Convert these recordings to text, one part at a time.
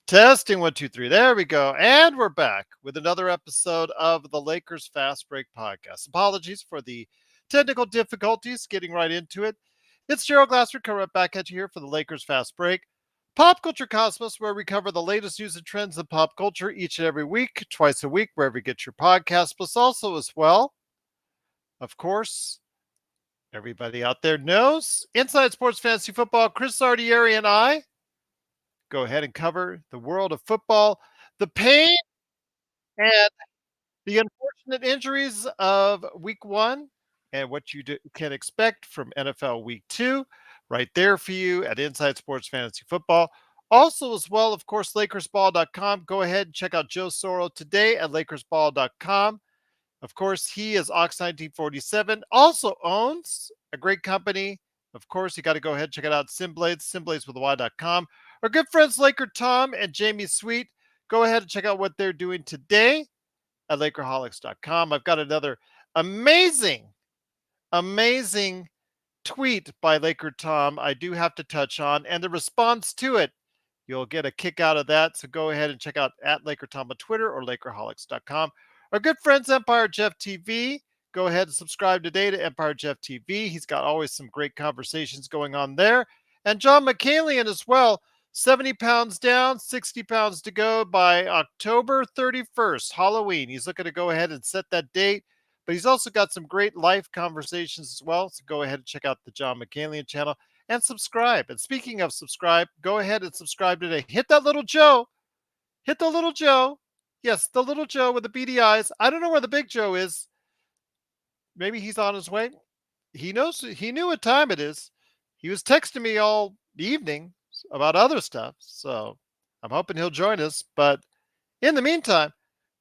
Testing one, two, three. There we go. And we're back with another episode of the Lakers Fast Break podcast. Apologies for the technical difficulties getting right into it. It's Gerald Glasser coming right back at you here for the Lakers Fast Break. Pop Culture Cosmos, where we cover the latest news and trends in pop culture each and every week, twice a week, wherever you get your podcast, plus also as well, of course, everybody out there knows Inside Sports Fantasy Football, Chris Sardieri and I go ahead and cover the world of football, the pain and the unfortunate injuries of week one, and what you can expect from NFL week two, right there for you at Inside Sports Fantasy Football. Also, as well, of course, LakersBall.com. Go ahead and check out Joe Soro today at LakersBall.com. Of course, he is Ox1947, also owns a great company. Of course, you got to go ahead and check it out, Simblades with a Y.com. Our good friends LakerTom and Jamie Sweet, go ahead and check out what they're doing today at Lakerholics.com. I've got another amazing, amazing tweet by LakerTom I do have to touch on, and the response to it. You'll get a kick out of that. So go ahead and check out at LakerTom on Twitter or Lakerholics.com. Our good friends, Empire Jeff TV. Go ahead and subscribe today to Empire Jeff TV. He's got always some great conversations going on there. And John McCalian as well. 70 pounds down, 60 pounds to go by October 31st, Halloween. He's looking to go ahead and set that date, but he's also got some great life conversations as well. So go ahead and check out the John McCalian channel and subscribe. And speaking of subscribe, go ahead and subscribe today. Hit that little Joe. Hit the little Joe. Yes, the little Joe with the beady eyes. I don't know where the big Joe is. Maybe he's on his way. He knows. He knew what time it is. He was texting me all evening about other stuff. So I'm hoping he'll join us. But in the meantime,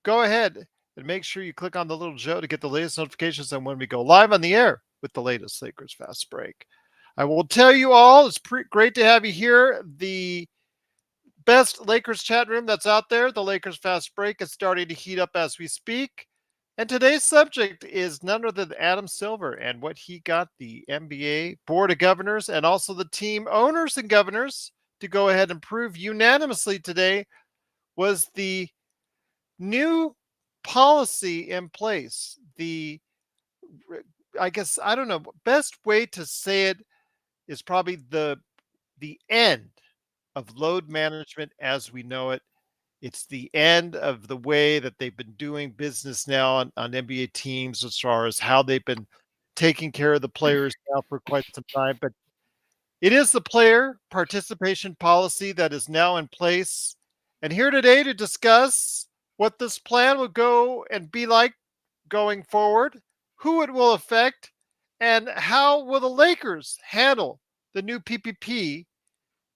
go ahead and make sure you click on the little Joe to get the latest notifications on when we go live on the air with the latest Lakers Fast Break. I will tell you all, it's great to have you here. The best Lakers chat room that's out there, the Lakers Fast Break, is starting to heat up as we speak. And today's subject is none other than Adam Silver and what he got the NBA Board of Governors and also the team owners and governors to go ahead and prove unanimously today was the new policy in place. I guess, I don't know, best way to say it is probably the end of load management as we know it. It's the end of the way that they've been doing business now on NBA teams as far as how they've been taking care of the players now for quite some time. But it is the player participation policy that is now in place. And here today to discuss what this plan will go and be like going forward, who it will affect, and how will the Lakers handle the new PPP.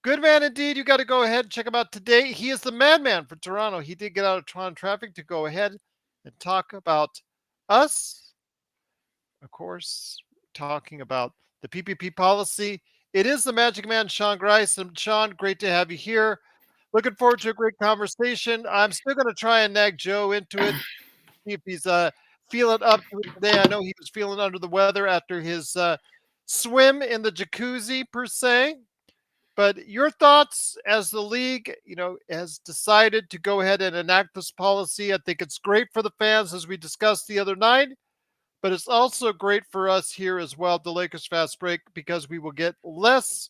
Good man indeed. You got to go ahead and check him out today. He is the madman for Toronto. He did get out of Toronto traffic to go ahead and talk about us, of course, talking about the PPP policy. It is the Magic Man, Sean Grice. And Sean, great to have you here. Looking forward to a great conversation. I'm still going to try and nag Joe into it, see if he's feeling up to it today. I know he was feeling under the weather after his swim in the jacuzzi, per se. But your thoughts as the league, has decided to go ahead and enact this policy. I think it's great for the fans, as we discussed the other night, but it's also great for us here as well, the Lakers Fast Break, because we will get less,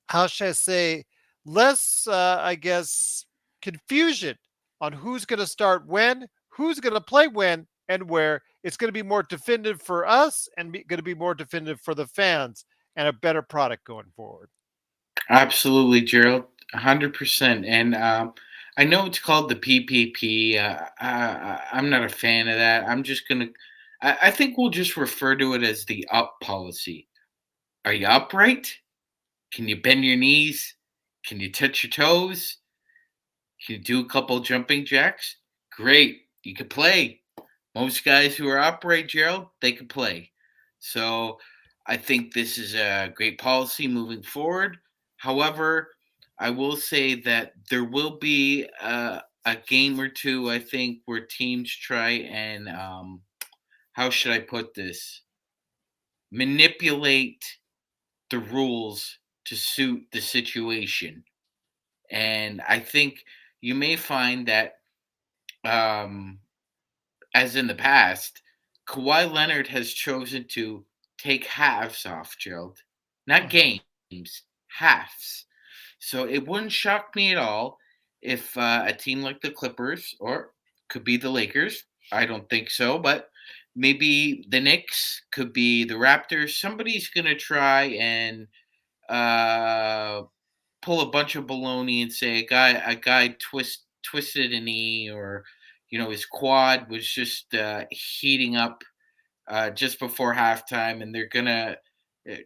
how should I say, less, I guess, confusion on who's going to start when, who's going to play when, and where. It's going to be more definitive for us and going to be more definitive for the fans and a better product going forward. Absolutely, Gerald, 100%. And I know it's called the PPP. I'm not a fan of that. I'm just gonna. I think we'll just refer to it as the up policy. Are you upright? Can you bend your knees? Can you touch your toes? Can you do a couple jumping jacks? Great, you can play. Most guys who are upright, Gerald, they can play. So I think this is a great policy moving forward. However, I will say that there will be a game or two, I think, where teams try and, how should I put this, manipulate the rules to suit the situation. And I think you may find that, um, as in the past, Kawhi Leonard has chosen to take halves off, Gerald, not Mhm. games, halves. So it wouldn't shock me at all if a team like the Clippers, or could be the Lakers, I don't think so, but maybe the Knicks, could be the Raptors. Somebody's going to try and uh, pull a bunch of baloney and say a guy twisted a knee, or his quad was just heating up just before halftime, and they're gonna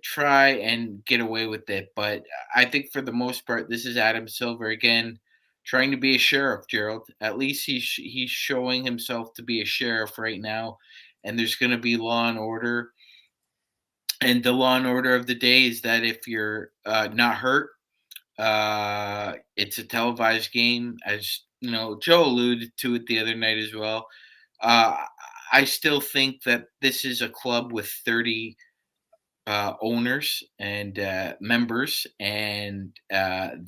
try and get away with it. But I think for the most part, this is Adam Silver again, trying to be a sheriff. Gerald, at least he's showing himself to be a sheriff right now, and there's gonna be law and order. And the law and order of the day is that if you're not hurt, it's a televised game, as Joe alluded to it the other night as well. Uh, I still think that this is a club with 30 owners and members, and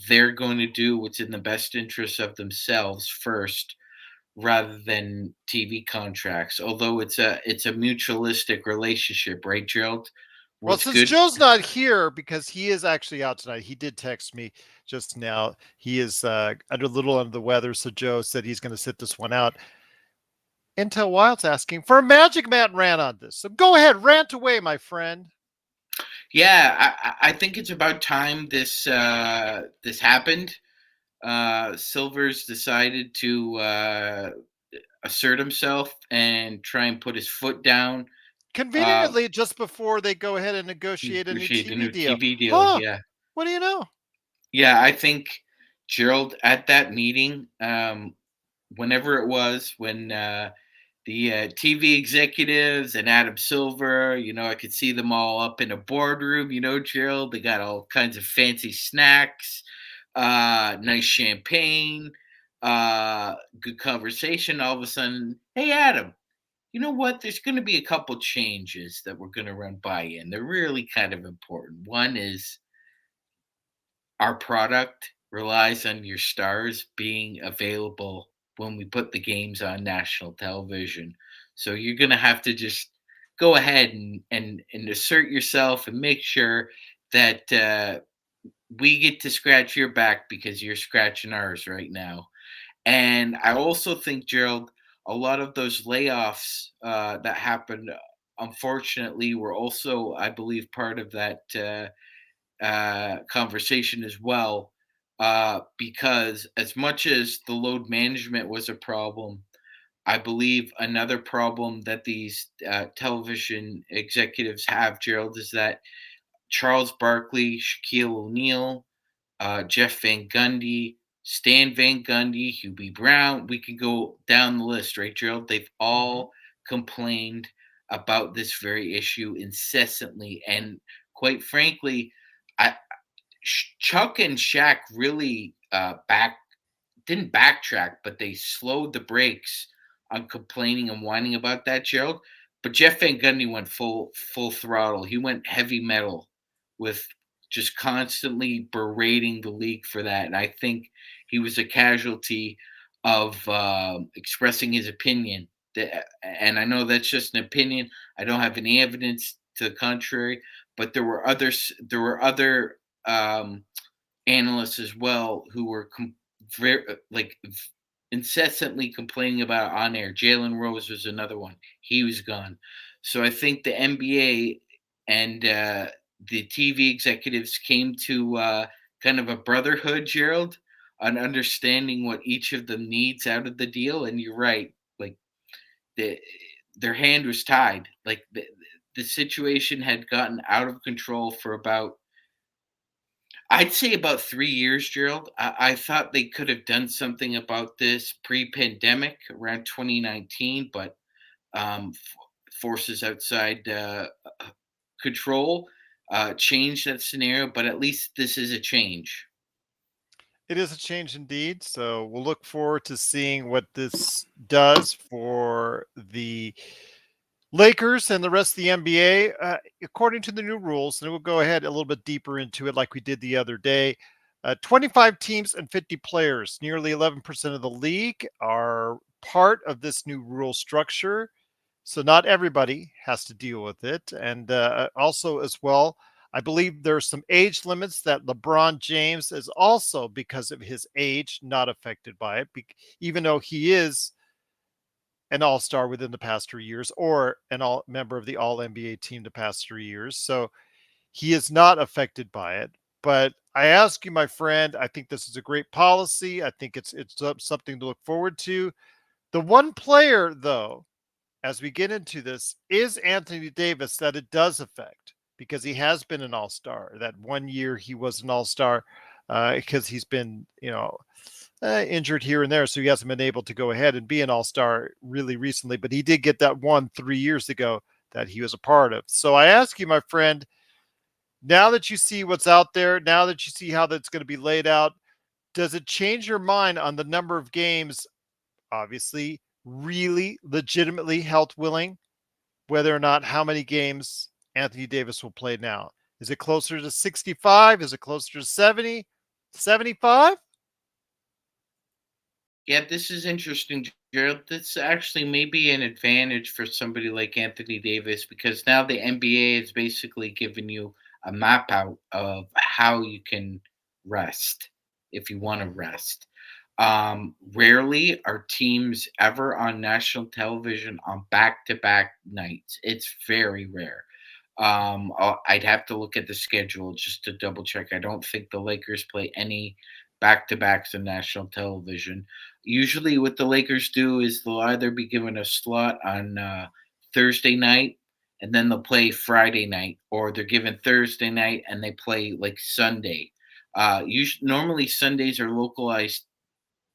they're going to do what's in the best interest of themselves first, rather than TV contracts. Although it's a mutualistic relationship, right, Gerald? Well, What's since good? Joe's not here because he is actually out tonight, he did text me just now. He is under a little under the weather, so Joe said he's going to sit this one out. Intel Wild's asking for a Magic Man rant on this. So go ahead, rant away, my friend. Yeah, I think it's about time this happened. Silver's decided to assert himself and try and put his foot down. Uh, Conveniently, just before they go ahead and negotiate a new Negotiate the TV new deal. TV deal. Huh? Yeah, What do you know? yeah. I think Gerald, at that meeting, whenever it was, when the TV executives and Adam Silver, I could see them all up in a boardroom. Gerald, they got all kinds of fancy snacks, nice champagne, good conversation. All of a sudden, hey, Adam, you know what? There's going to be a couple changes that we're going to run by you, and they're really kind of important. One is our product relies on your stars being available when we put the games on national television. So you're going to have to just go ahead and assert yourself and make sure that we get to scratch your back because you're scratching ours right now. And I also think, Gerald, a lot of those layoffs that happened, unfortunately, were also, I believe, part of that conversation as well. Because as much as the load management was a problem, I believe another problem that these television executives have, Gerald, is that Charles Barkley, Shaquille O'Neal, Jeff Van Gundy, Stan Van Gundy, Hubie Brown. We could go down the list, right, Gerald? They've Mhm. all complained about this very issue incessantly. And quite frankly, I, Chuck and Shaq really didn't backtrack, but they slowed the brakes on complaining and whining about that, Gerald. But Jeff Van Gundy went full throttle. He went heavy metal with just constantly berating the league for that, and I think he was a casualty of expressing his opinion. And I know that's just an opinion. I don't have any evidence to the contrary, but there were others. There were other analysts as well who were very, incessantly complaining about it on air. Jalen Rose was another one. He was gone. So I think the NBA and the TV executives came to kind of a brotherhood, Gerald, on understanding what each of them needs out of the deal. And you're right, like the, their hand was tied. Like the situation had gotten out of control for about, I'd say, about 3 years, Gerald. I thought they could have done something about this pre-pandemic, around 2019, but forces outside control changed that scenario. But at least this is a change. It is a change indeed. So we'll look forward to seeing what this does for the Lakers and the rest of the NBA, according to the new rules. And we'll go ahead a little bit deeper into it like we did the other day. 25 teams and 50 players, nearly 11% of the league, are part of this new rule structure. So not everybody has to deal with it. And also, as well, I believe there are some age limits that LeBron James is also, because of his age, not affected by it, even though he is an all-star within the past 3 years, or an all member of the all NBA team the past 3 years. So he is not affected by it. But I ask you, my friend, I think this is a great policy. I think it's something to look forward to. The one player, though, as we get into this, is Anthony Davis that it does affect, because he has been an all-star. That 1 year he was an all-star, because he's been, injured here and there, so he hasn't been able to go ahead and be an all-star really recently. But he did get that one 3 years ago that he was a part of. So I ask you, my friend, now that you see what's out there, now that you see how that's going to be laid out, does it change your mind on the number of games, obviously, really legitimately health willing, whether or not how many games Anthony Davis will play now? Is it closer to 65? Is it closer to 70? 75? Yeah, this is interesting, Gerald. This actually may be an advantage for somebody like Anthony Davis because now the NBA is basically giving you a map out of how you can rest if you want to rest. Rarely are teams ever on national television on back to back nights. It's very rare. I'd have to look at the schedule just to double check. I don't think the Lakers play any back to backs on national television. Usually, what the Lakers do is they'll either be given a slot on Thursday night and then they'll play Friday night, or they're given Thursday night and they play like Sunday. Normally, Sundays are localized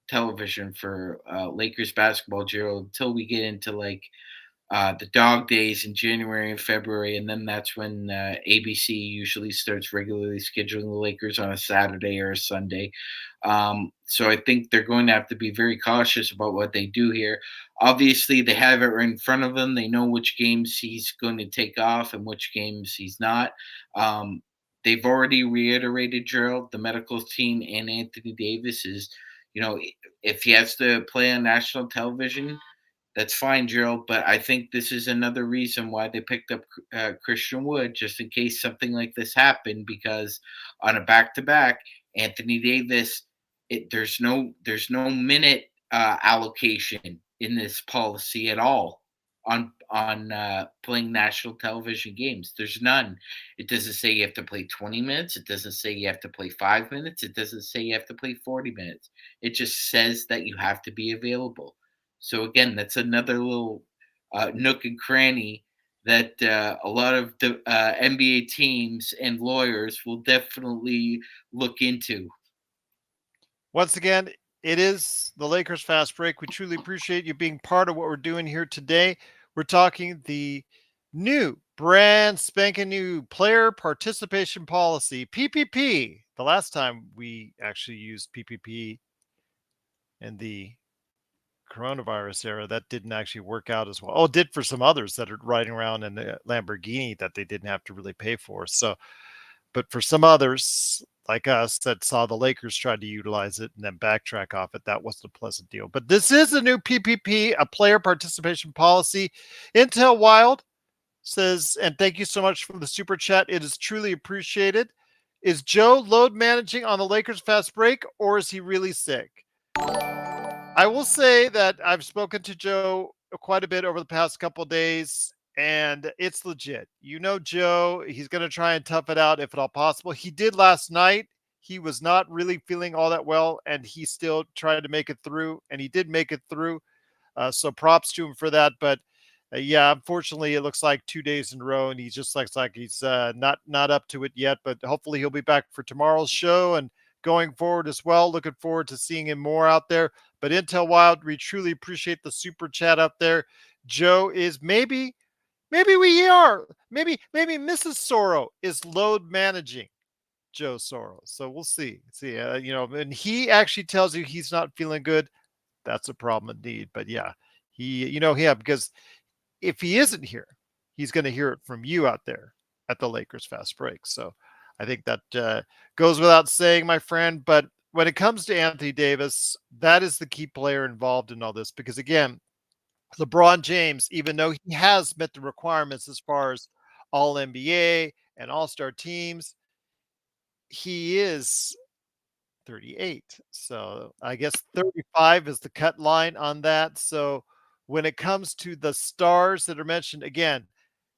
television for Lakers basketball, Gerald, until we get into like the dog days in January and February, and then that's when ABC usually starts regularly scheduling the Lakers on a Saturday or a Sunday. So I think they're going to have to be very cautious about what they do here. Obviously, they have it right in front of them. They know which games he's going to take off and which games he's not. Um, they've already reiterated, Gerald, the medical team and Anthony Davis is, if he has to play on national television, that's fine, Gerald, but I think this is another reason why they picked up Christian Wood, just in case something like this happened. Because on a back-to-back, Anthony Davis, there's no minute allocation in this policy at all on playing national television games. There's none. It doesn't say you have to play 20 minutes. It doesn't say you have to play 5 minutes. It doesn't say you have to play 40 minutes. It just says that you have to be available. So again, that's another little nook and cranny that a lot of the NBA teams and lawyers will definitely look into. Once again, it is the Lakers Fast Break. We truly appreciate you being part of what we're doing here today. We're talking the new, brand spanking new player participation policy, PPP. The last time we actually used PPP in the coronavirus era, that didn't actually work out as well. Oh, it did for some others that are riding around in the Lamborghini that they didn't have to really pay for. So, but for some others like us that saw the Lakers try to utilize it and then backtrack off it, that wasn't a pleasant deal. But this is a new PPP, a player participation policy. Intel Wild says, and thank you so much for the super chat. It is truly appreciated. Is Joe load managing on the Lakers fast break, or is he really sick? I will say that I've spoken to Joe quite a bit over the past couple of days, and it's legit. Joe, he's going to try and tough it out if at all possible. He did last night. He was not really feeling all that well, and he still tried to make it through, and he did make it through. So props to him for that. But yeah, unfortunately, it looks like 2 days in a row, and he just looks like he's not up to it yet. But hopefully, he'll be back for tomorrow's show and going forward as well. Looking forward to seeing him more out there. But Intel Wild, we truly appreciate the super chat out there. Joe is maybe we are maybe Mrs. Sorrow is load managing Joe Sorrow. So we'll see. And he actually tells you he's not feeling good. That's a problem indeed. But yeah, because if he isn't here, he's going to hear it from you out there at the Lakers Fast Break. So I think that goes without saying, my friend. But when it comes to Anthony Davis, that is the key player involved in all this because, again, LeBron James, even though he has met the requirements as far as all NBA and all star teams, he is 38. So I guess 35 is the cut line on that. So when it comes to the stars that are mentioned, again,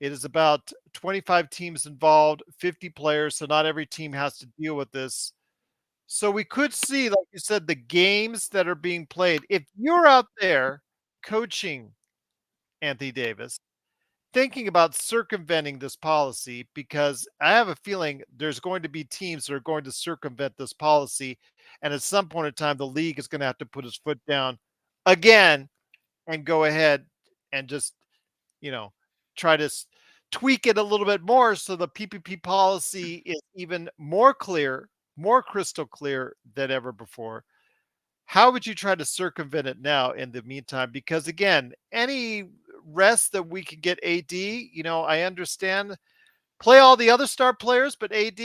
it is about 25 teams involved, 50 players. So not every team has to deal with this. So we could see, like you said, the games that are being played. If you're out there coaching Anthony Davis, thinking about circumventing this policy, because I have a feeling there's going to be teams that are going to circumvent this policy. And at some point in time, the league is going to have to put his foot down again and go ahead and just, you know, try to tweak it a little bit more so the PPP policy is even more clear, more crystal clear than ever before. How would you try to circumvent it now in the meantime? Because again, any rest that we could get AD, I understand play all the other star players, but AD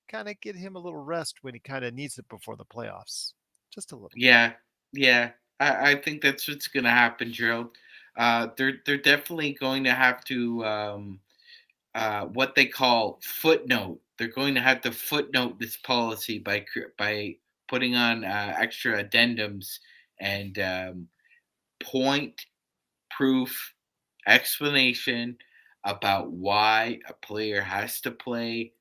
kind of get him a little rest when he kind of needs it before the playoffs. Just a little. Yeah, yeah. I think that's what's going to happen, Gerald. They're definitely going to have to what they call footnote. They're going to have to footnote this policy by putting on extra addendums and point, proof, explanation about why a player has to play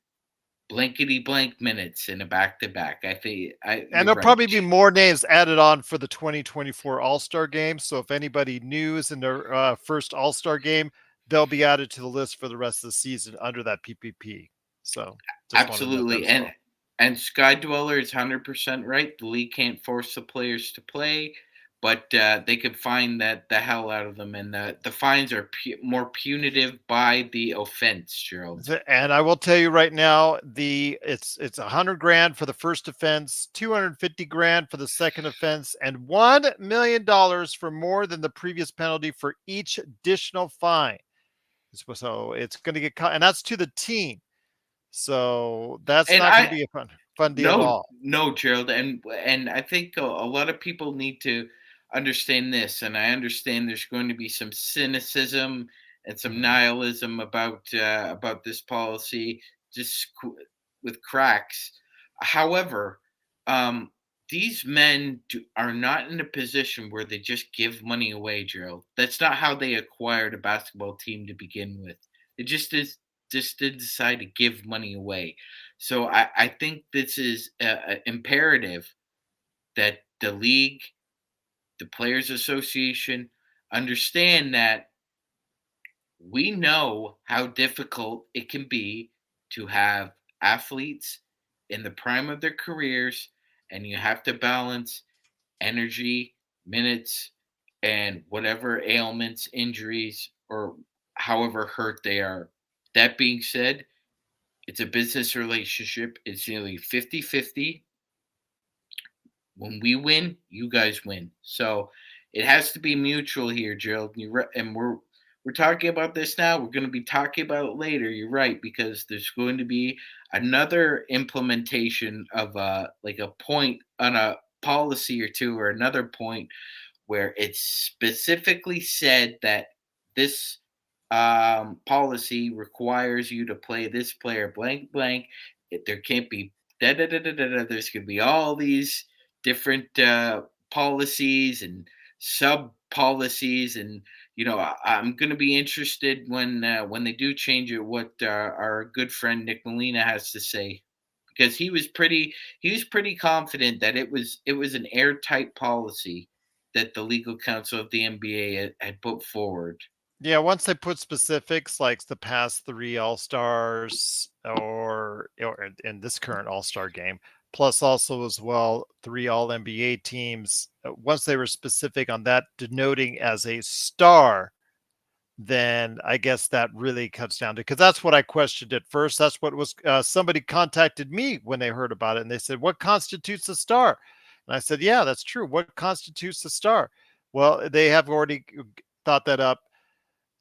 blankety blank minutes in a back to back. I think And you're there'll right. probably be more names added on for the 2024 All Star game. So if anybody new is in their first All Star game, they'll be added to the list for the rest of the season under that PPP. So just want to note that Absolutely, as well. and Sky Dweller is 100% right. The league can't force the players to play, but they could fine the hell out of them, and the fines are more punitive by the offense, Gerald. And I will tell you right now, it's 100 grand for the first offense, 250 grand for the second offense, and $1 million for more than the previous penalty for each additional fine. So it's going to get caught, and that's to the team. So that's And not going to I be a fun deal at No, all. no, Gerald, and I think a lot of people need to understand this, and I understand there's going to be some cynicism and some Mhm. nihilism about this policy, just with cracks. However, um, these men are not in a position where they just give money away, Gerald. That's not how they acquired a basketball team to begin with. It just did decide to give money away. So I think this is imperative that the league, the Players Association, understand that we know how difficult it can be to have athletes in the prime of their careers, and you have to balance energy, minutes, and whatever ailments, injuries, or however hurt they are. That being said, it's a business relationship. It's nearly 50-50. When we win, you guys win. So it has to be mutual here, Gerald. And we're talking about this now. We're going to be talking about it later. You're right, because there's going to be another implementation of like a point on a policy or two, or another point where it's specifically said that this policy requires you to play this player blank blank. There can't be da da da da da. There's going to be all these different policies and sub policies, and I'm going to be interested when they do change it, what our good friend Nick Molina has to say, because he was pretty confident that it was an airtight policy that the legal counsel of the NBA had put forward. Yeah, once they put specifics like the past three All Stars or in this current All Star game, plus also as well three All NBA teams. Once they were specific on that, denoting as a star, then I guess that really cuts down to, because that's what I questioned at first. That's what was somebody contacted me when they heard about it, and they said, "What constitutes a star?" And I said, "Yeah, that's true. What constitutes a star?" Well, they have already thought that up.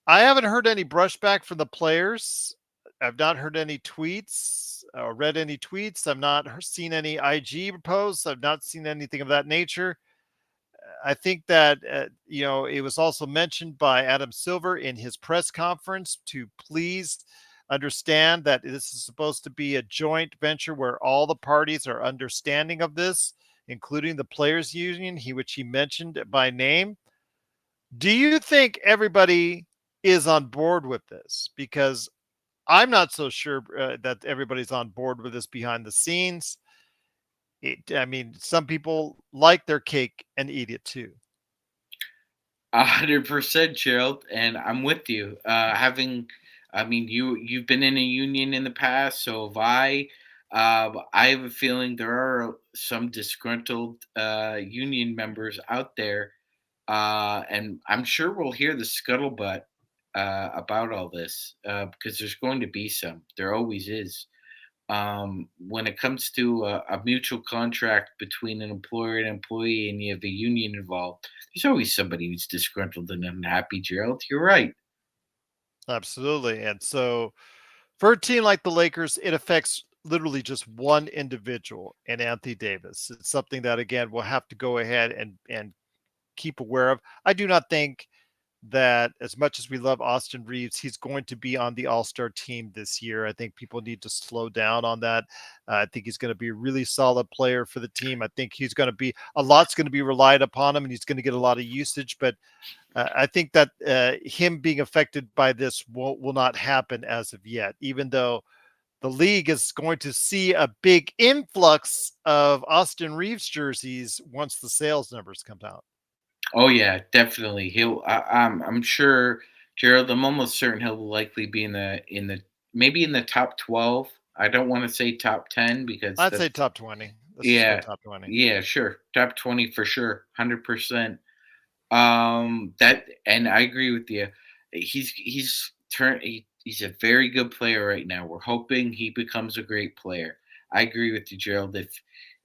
I haven't heard any brushback from the players. I've not heard any tweets. read any tweets. I've not seen any IG posts. I've not seen anything of that nature. I think that it was also mentioned by Adam Silver in his press conference to please understand that this is supposed to be a joint venture where all the parties are understanding of this, including the players union, which he mentioned by name. Do you think everybody is on board with this? Because I'm not so sure that everybody's on board with this behind the scenes. I mean, some people like their cake and eat it too. 100%, Gerald, and I'm with you. I mean, you've been in a union in the past, so have I. I have a feeling there are some disgruntled union members out there, and I'm sure we'll hear the scuttlebutt about all this because there's going to be some. There always is. When it comes to a mutual contract between an employer and employee and you have a union involved, there's always somebody who's disgruntled and unhappy, Gerald. You're right. Absolutely. And so for a team like the Lakers, it affects literally just one individual and Anthony Davis. It's something that again we'll have to go ahead and keep aware of. I do not think that as much as we love Austin Reeves, he's going to be on the All-Star team this year. I think people need to slow down on that. I think he's going to be a really solid player for the team. I think he's going to be a lot's going to be relied upon him, and he's going to get a lot of usage. But I think that him being affected by this will not happen as of yet, even though the league is going to see a big influx of Austin Reeves jerseys once the sales numbers come out. Oh yeah, definitely. I'm sure, Gerald. I'm almost certain he'll likely be in the maybe in the top 12. I don't want to say top 10 because I'd say that's top 20. Let's just go yeah, top 20. yeah, sure, top 20 for sure, 100%. That and I agree with you. He's a very good player right now. We're hoping he becomes a great player. I agree with you, Gerald.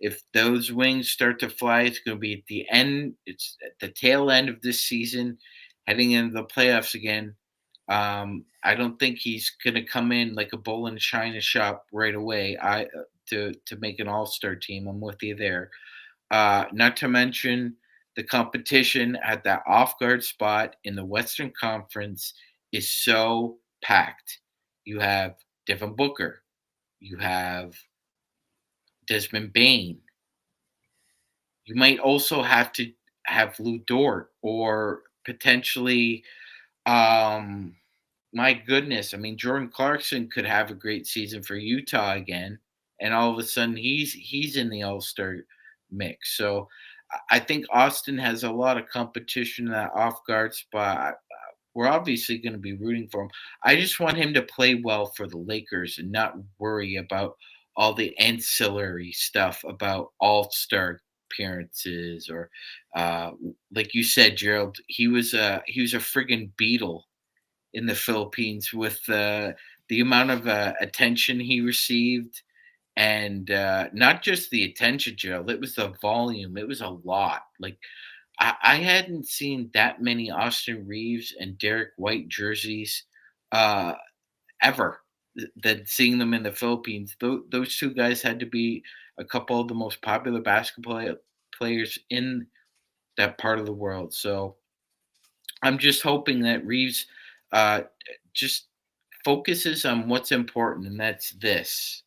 If those wings start to fly, it's going to be at the end. It's at the tail end of this season, heading into the playoffs again. I don't think he's going to come in like a bull in a china shop right away. To make an all star team. I'm with you there. Not to mention the competition at that off guard spot in the Western Conference is so packed. You have Devin Booker, you have Desmond Bain. You might also have to have Lou Dort or potentially, um, my goodness, I mean Jordan Clarkson could have a great season for Utah again, and all of a sudden he's in the All Star mix. So I think Austin has a lot of competition in that off guard spot. We're obviously going to be rooting for him. I just want him to play well for the Lakers and not worry about all the ancillary stuff about All Star appearances or, uh, like you said, Gerald. He was a friggin' beetle in the Philippines with the amount of attention he received, and not just the attention, Gerald. It was the volume. It was a lot. Like I hadn't seen that many Austin Reeves and Derek White jerseys uh, ever. That seeing them in the Philippines, those two guys had to be a couple of the most popular basketball players in that part of the world. So I'm just hoping that Reeves uh, just focuses on what's important, and that's this.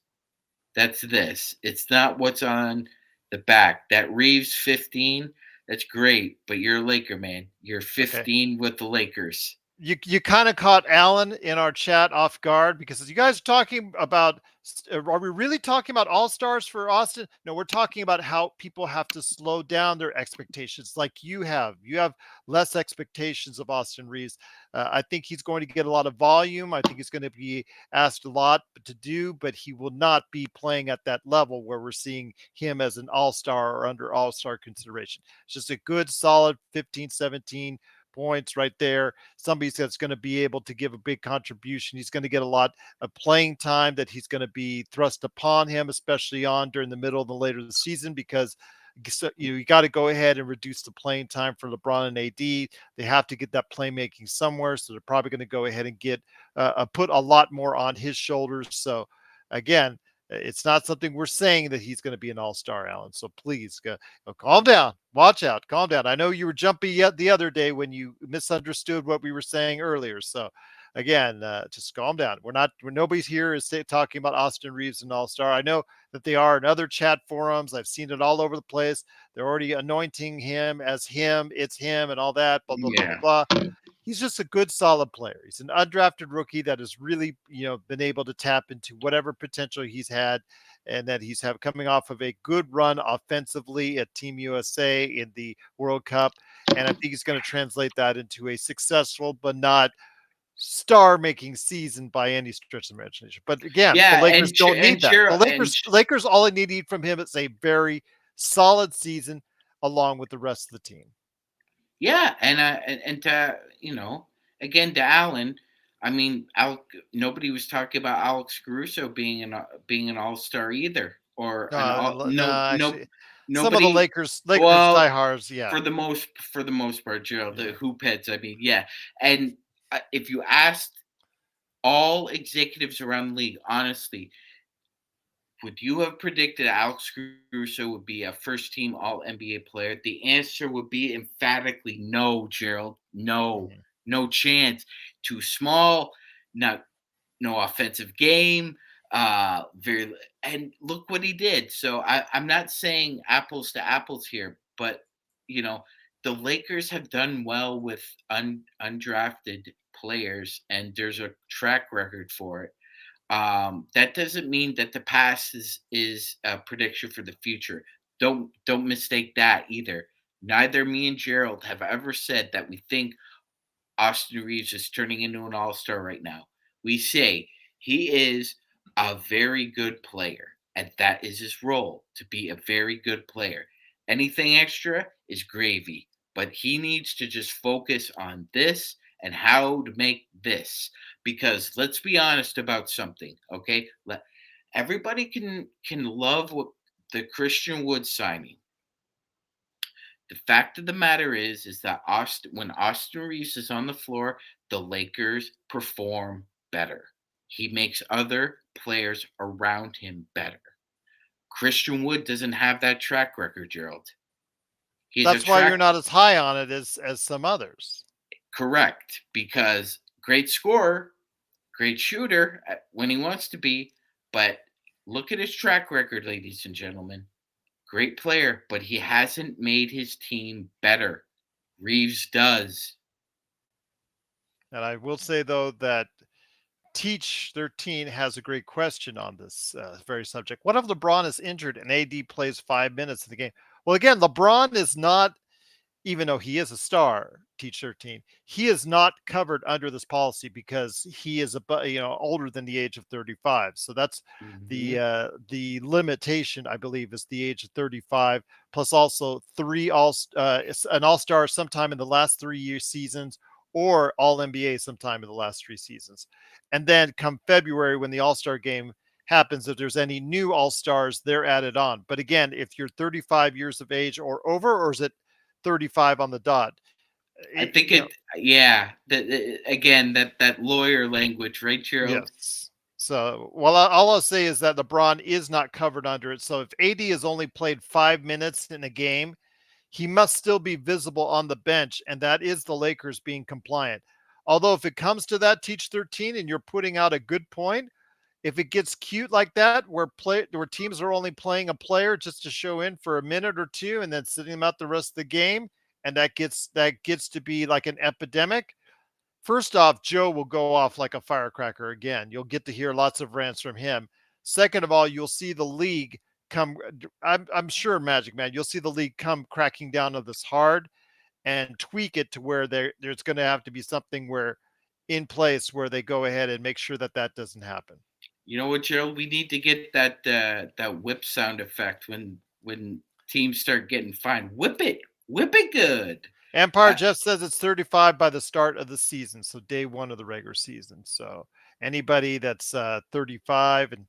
That's this. It's not what's on the back. That Reeves 15, that's great, but you're a Laker, man. You're Okay. 15 with the Lakers. You kind of caught Alan in our chat off guard because you guys are talking about are we really talking about all stars for Austin? No, we're talking about how people have to slow down their expectations like you have less expectations of Austin Reeves. I think he's going to get a lot of volume. I think he's going to be asked a lot to do, but he will not be playing at that level where we're seeing him as an all-star or under all-star consideration. It's just a good solid 15, 17 points right there. Somebody that's going to be able to give a big contribution. He's going to get a lot of playing time that he's going to be thrust upon him, especially on during the middle of the later the season, because you got to go ahead and reduce the playing time for LeBron and AD. They have to get that playmaking somewhere, so they're probably going to go ahead and get put a lot more on his shoulders. So again. It's not something we're saying that he's going to be an all-star, Alan. So please calm down. Watch out. Calm down. I know you were jumpy yet the other day when you misunderstood what we were saying earlier. So again, just calm down. Nobody's here is talking about Austin Reeves and all-star. I know that they are in other chat forums. I've seen it all over the place. They're already anointing him as him. It's him and all that. Blah, blah, blah, Yeah. blah, blah. He's just a good solid player. He's an undrafted rookie that has really, been able to tap into whatever potential he's had, and that he's coming off of a good run offensively at Team USA in the World Cup. And I think he's going to translate that into a successful but not star-making season by any stretch of imagination. But again, the Yeah, Lakers don't and need that. The Gerald and Lakers all they need from him is a very solid season along with the rest of the team. yeah, and to again to Allen, I mean, nobody was talking about Alex Caruso being an all star either, or an all No, no actually, some of the nobody. Lakers Well, diehards, yeah, for the most part, Gerald, the yeah. hoop heads. I mean, yeah, and if you asked all executives around the league, honestly, would you have predicted Alex Caruso would be a first team All NBA player? The answer would be emphatically no, Gerald. No, Mhm. no chance. Too small. Not no offensive game. Very and look what he did. So I'm not saying apples to apples here, but you know the Lakers have done well with undrafted players, and there's a track record for it. That doesn't mean that the past is a prediction for the future. Don't mistake that either. Neither me and Gerald have ever said that we think Austin Reeves is turning into an all-star right now. We say he is a very good player, and that is his role, to be a very good player. Anything extra is gravy, but he needs to just focus on this and how to make this. Because let's be honest about something, okay? Everybody can love what the Christian Wood signing. The fact of the matter is that when Austin Reeves is on the floor, the Lakers perform better. He makes other players around him better. Christian Wood doesn't have that track record, Gerald. He's a That's why you're track not as high on it as some others. correct because great scorer, great shooter when he wants to be, but look at his track record, ladies and gentlemen. Great player, but he hasn't made his team better. Reeves does. And I will say though that Teach 13 has a great question on this very subject. What if LeBron is injured and AD plays 5 minutes in the game? Well, again, LeBron is not, even though he is a star, Teach 13, he is not covered under this policy because he is older than the age of 35. So that's Hmm. the limitation, I believe, is the age of 35, plus also an all star sometime in the last 3 year seasons, or all NBA sometime in the last 3 seasons. And then come February, when the All Star game happens, if there's any new All Stars, they're added on. But again, if you're 35 years of age or over, or is it 35 on the dot? I It, think you know, yeah. Again, that lawyer language, right, Gerald? yes. So, well, all I'll say is that LeBron is not covered under it. So, if AD has only played 5 minutes in a game, he must still be visible on the bench, and that is the Lakers being compliant. Although, if it comes to that, Teach 13, and you're putting out a good point, if it gets cute like that, where teams are only playing a player just to show in for a minute or two, and then sitting them out the rest of the game, and that gets to be like an epidemic. First off, Joe will go off like a firecracker again. You'll get to hear lots of rants from him. Second of all, you'll see the league come. I'm sure, Magic Man, you'll see the league come cracking down on this hard and tweak it to where there's going to have to be something where in place where they go ahead and make sure that that doesn't happen. You know what, Gerald? We need to get that whip sound effect when teams start getting fined. Whip it good. Empire Uh, Jeff says it's 35 by the start of the season, so day one of the regular season. So anybody that's 35 and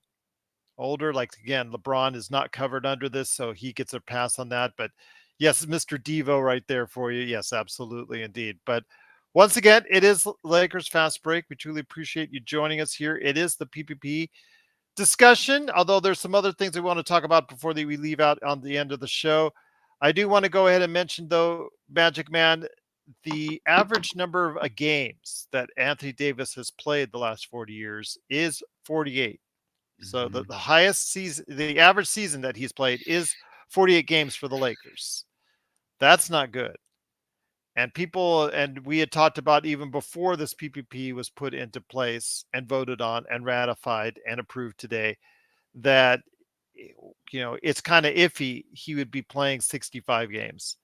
older, like again, LeBron is not covered under this, so he gets a pass on that. But yes, Mr. Devo right there for you. Yes, absolutely, indeed. But once again, it is Lakers Fast Break. We truly appreciate you joining us here. It is the PPP discussion, although there's some other things we want to talk about before we leave out on the end of the show. I do want to go ahead and mention, though, Magic Man, the average number of games that Anthony Davis has played the last 40 years is 48. So Mhm. the highest season, the average season that he's played is 48 games for the Lakers. That's not good. And people, and we had talked about even before this PPP was put into place and voted on and ratified and approved today, that it's kind of iffy he would be playing 65 games.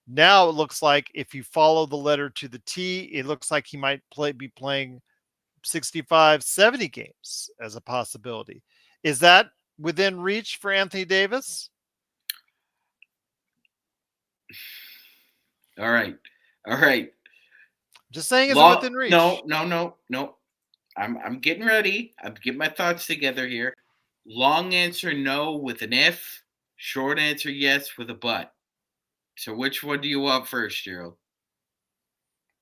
Now it looks like if you follow the letter to the T, it looks like he might be playing 65, 70 games as a possibility. Is that within reach for Anthony Davis? All right. All right. Just saying, is it Long within reach? no, no, no, no. I'm getting ready. I'm getting my thoughts together here. Long answer no with an if. Short answer yes with a but. So which one do you want first, Gerald?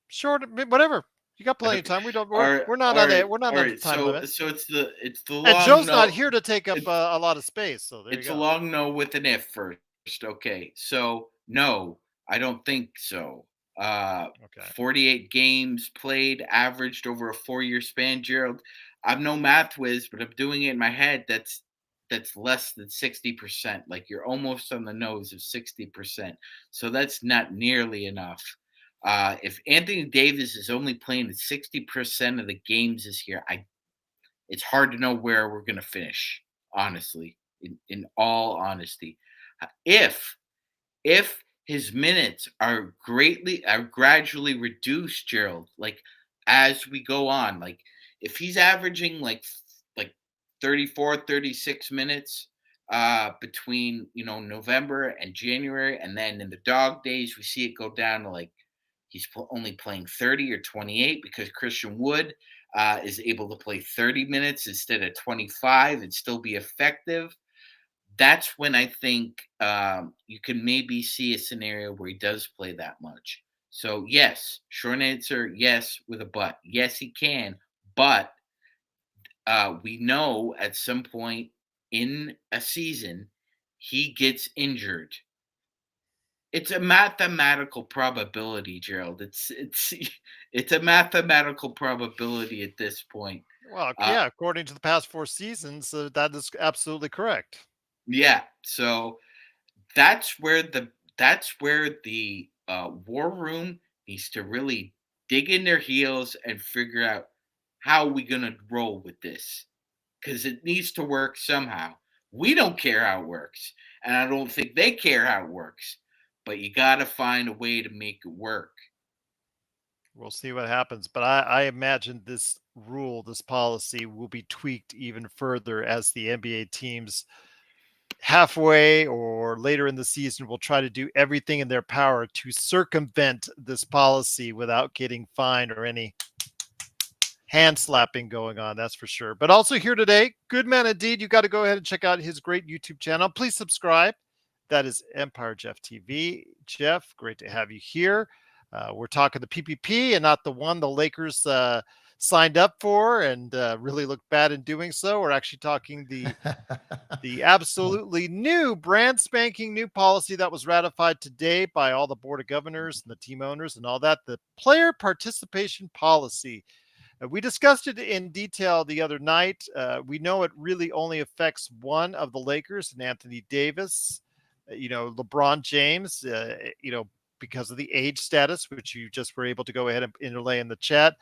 Short, whatever. You got plenty of time. We don't. all right, We're not all on right, the. We're not all on the right. time So limit. it's the And long Joe's not no. here to take up It's a lot of space. So there you it's a go. long no with an if first. Okay. So no, I don't think so. Uh, Okay. 48 games played, averaged over a 4-year span, Gerald. I'm no math whiz, but I'm doing it in my head. That's less than 60%. Like you're almost on the nose of 60%. So that's not nearly enough. If Anthony Davis is only playing 60% of the games this year, it's hard to know where we're going to finish, honestly, in all honesty. If if his minutes are gradually reduced, Gerald, like as we go on, like if he's averaging like 34, 36 minutes between November and January, and then in the dog days we see it go down to like he's only playing 30 or 28 because Christian Wood is able to play 30 minutes instead of 25 and still be effective. That's when I think you can maybe see a scenario where he does play that much. So, yes, short answer, yes, with a but. Yes, he can. But we know at some point in a season, he gets injured. It's a mathematical probability, Gerald. It's it's a mathematical probability at this point. Well, Uh, yeah. According to the past 4 seasons, that is absolutely correct. yeah. So that's where the war room needs to really dig in their heels and figure out how we gonna roll with this because it needs to work somehow. We don't care how it works, and I don't think they care how it works. But you got to find a way to make it work. We'll see what happens, but I imagine this rule, this policy, will be tweaked even further as the NBA teams halfway or later in the season will try to do everything in their power to circumvent this policy without getting fined or any hand slapping going on, that's for sure. But also here today, good man indeed. You got to go ahead and check out his great YouTube channel. Please subscribe. That is Empire Jeff TV. Jeff, great to have you here. We're talking the PPP and not the one the Lakers signed up for and really looked bad in doing so. We're actually talking the absolutely new, brand spanking new policy that was ratified today by all the board of governors and the team owners and all that. The player participation policy. We discussed it in detail the other night. We know it really only affects one of the Lakers, and Anthony Davis. LeBron James. Because of the age status, which you just were able to go ahead and interlay in the chat,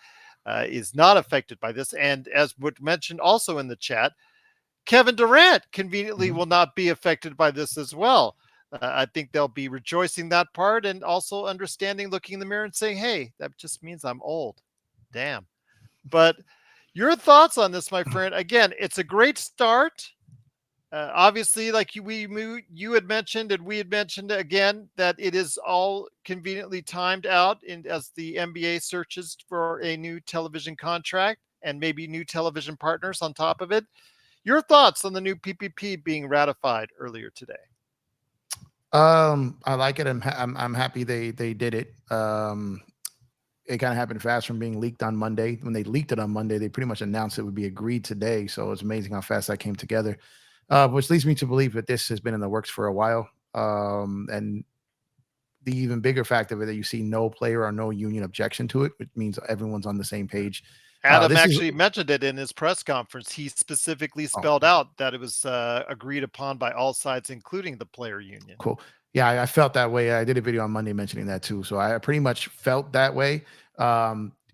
is not affected by this. And as would mentioned also in the chat, Kevin Durant conveniently Mhm. will not be affected by this as well. I think they'll be rejoicing that part and also understanding, looking in the mirror and saying, hey, that just means I'm old. Damn. But your thoughts on this, my friend? Again, it's a great start. Obviously, like you had mentioned, and we had mentioned again that it is all conveniently timed out as the NBA searches for a new television contract and maybe new television partners on top of it. Your thoughts on the new PPP being ratified earlier today? I like it. I'm happy they did it. it kind of happened fast from being leaked on Monday. When they leaked it on Monday, they pretty much announced it would be agreed today. So it's amazing how fast that came together, which leads me to believe that this has been in the works for a while. And the even bigger fact of it that you see no player or no union objection to it, which means everyone's on the same page. Adam This is actually mentioned it in his press conference. He specifically oh, spelled out that it was agreed upon by all sides, including the player union. cool. Yeah, I felt that way. I did a video on Monday mentioning that too. So I pretty much felt that way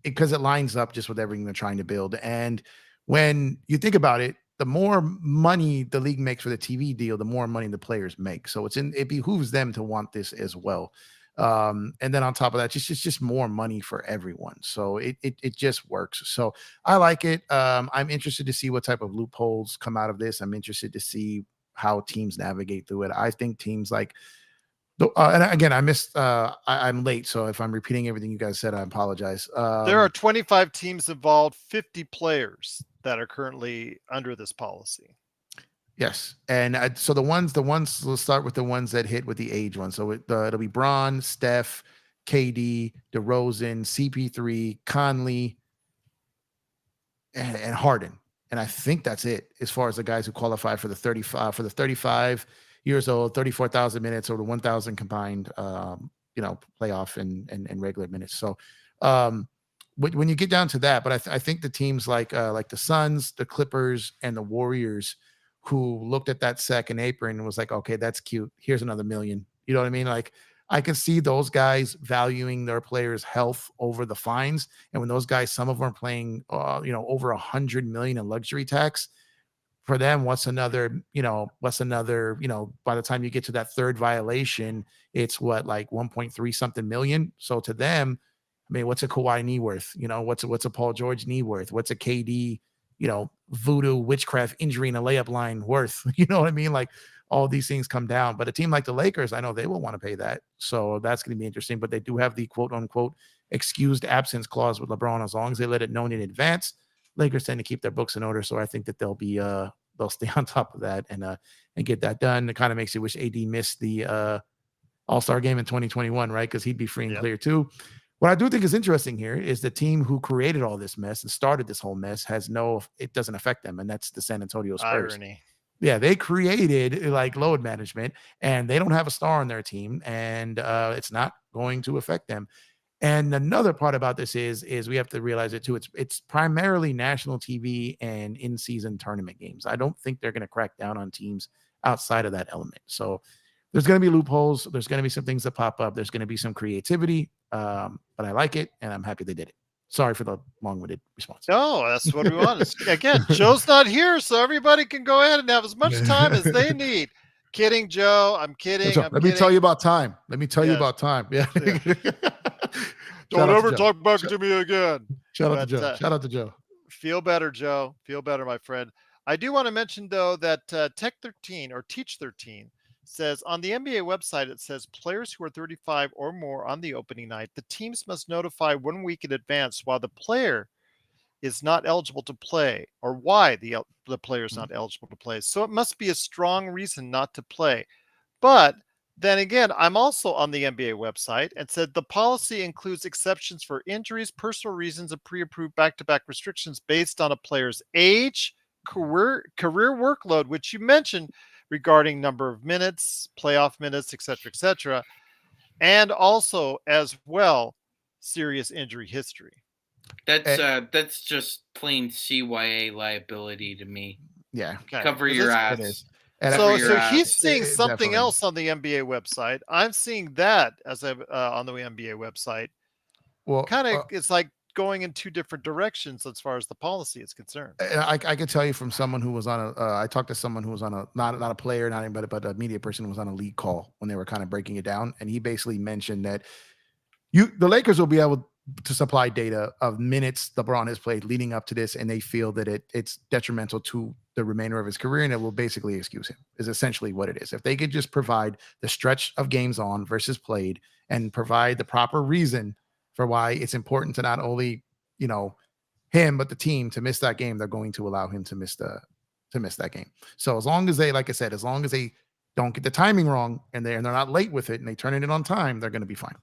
because it lines up just with everything they're trying to build. And when you think about it, the more money the league makes for the TV deal, the more money the players make. So it behooves them to want this as well. And then on top of that, just more money for everyone. So it just works. So I like it. I'm interested to see what type of loopholes come out of this. I'm interested to see how teams navigate through it. I think teams like and again, I missed. I'm late, so if I'm repeating everything you guys said, I apologize. There are 25 teams involved, 50 players that are currently under this policy. Yes, and so the ones. Let's start with the ones that hit with the age one. So it'll be Braun, Steph, KD, DeRozan, CP3, Conley, and Harden. And I think that's it as far as the guys who qualify for the 35 years old, 34,000 minutes, over 1,000 combined, playoff and regular minutes. So when you get down to that, but I think the teams like the Suns, the Clippers, and the Warriors, who looked at that second apron and was like, okay, that's cute. Here's another million. You know what I mean? Like I can see those guys valuing their players' health over the fines. And when those guys, some of them are playing, over 100 million in luxury tax. For them, by the time you get to that third violation, it's like 1.3 something million. So to them, I mean, what's a Kawhi knee worth? What's a Paul George knee worth? What's a KD, voodoo witchcraft injury in a layup line worth? You know what I mean? Like all these things come down. But a team like the Lakers, I know they will want to pay that. So that's going to be interesting. But they do have the quote unquote excused absence clause with LeBron. As long as they let it known in advance, Lakers tend to keep their books in order. So I think that they'll stay on top of that and get that done. It kind of makes you wish AD missed the All-Star game in 2021, right? Because he'd be free and clear too. What I do think is interesting here is the team who created all this mess and started this whole mess it doesn't affect them, and that's the San Antonio Spurs. Irony. Yeah, they created like load management, and they don't have a star on their team, and it's not going to affect them. And another part about this is we have to realize it too. It's primarily national TV and in-season tournament games. I don't think they're going to crack down on teams outside of that element. So there's going to be loopholes. There's going to be some things that pop up. There's going to be some creativity, but I like it, and I'm happy they did it. Sorry for the long-winded response. No, that's what we want. Again, Joe's not here, so everybody can go ahead and have as much time as they need. Kidding, Joe. I'm kidding. Let me tell you about time. Yeah. Don't ever talk back to me again. Shout out to Joe. Feel better, Joe. Feel better, my friend. I do want to mention, though, that Tech 13 or Teach 13 says on the NBA website, it says players who are 35 or more on the opening night, the teams must notify 1 week in advance while the player is not eligible to play, or why the player is not eligible to play. So it must be a strong reason not to play. But then again, I'm also on the NBA website and said the policy includes exceptions for injuries, personal reasons, and pre-approved back-to-back restrictions based on a player's age, career workload, which you mentioned regarding number of minutes, playoff minutes, etc., and also as well serious injury history. That's just plain CYA liability to me. Yeah, okay. Cover your ass. So he's seeing something else on the NBA website. I'm seeing that as on the NBA website. Well, kind of, it's like going in two different directions as far as the policy is concerned. I can tell you from someone who was on I talked to someone who was on not a player, not anybody, but a media person who was on a league call when they were kind of breaking it down, and he basically mentioned that the Lakers will be able to supply data of minutes LeBron has played leading up to this, and they feel that it's detrimental to the remainder of his career, and it will basically excuse him, is essentially what it is. If they could just provide the stretch of games on versus played and provide the proper reason for why it's important to not only, him, but the team to miss that game, they're going to allow him to miss that game. So as long as they, like I said, as long as they don't get the timing wrong and they're not late with it and they turn it in on time, they're going to be fine.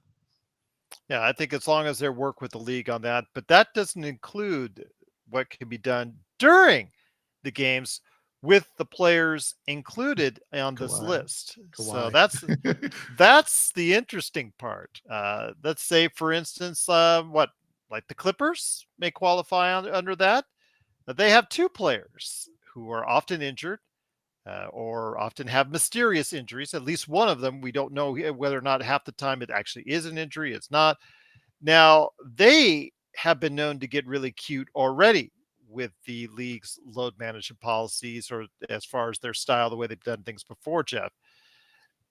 Yeah, I think as long as they work with the league on that, but that doesn't include what can be done during the games with the players included on this Kawhi. list. So Kawhi. that's the interesting part. Let's say, for instance, what like the Clippers may qualify under that. They have two players who are often injured or often have mysterious injuries. At least one of them, we don't know whether or not half the time it actually is an injury. It's not. Now, they have been known to get really cute already with the league's load management policies or as far as their style, the way they've done things before, Jeff.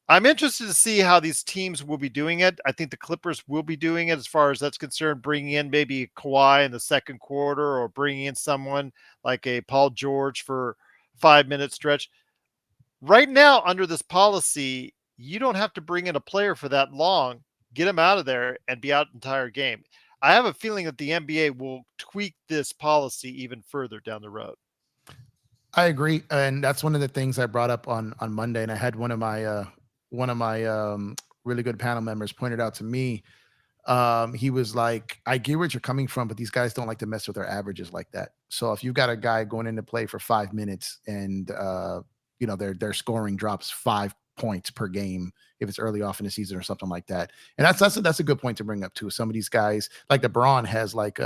I'm interested to see how these teams will be doing it. I think the Clippers will be doing it as far as that's concerned, bringing in maybe Kawhi in the second quarter or bringing in someone like a Paul George for 5 minute stretch. Right now, under this policy, you don't have to bring in a player for that long, get him out of there, and be out the entire game. I have a feeling that the NBA will tweak this policy even further down the road. I agree, and that's one of the things I brought up on Monday, and I had one of my really good panel members pointed out to me. He was like, I get where you're coming from, but these guys don't like to mess with their averages like that. So if you've got a guy going into play for 5 minutes and their scoring drops 5 points per game if it's early off in the season or something like that, and that's a good point to bring up too. Some of these guys, like LeBron, has like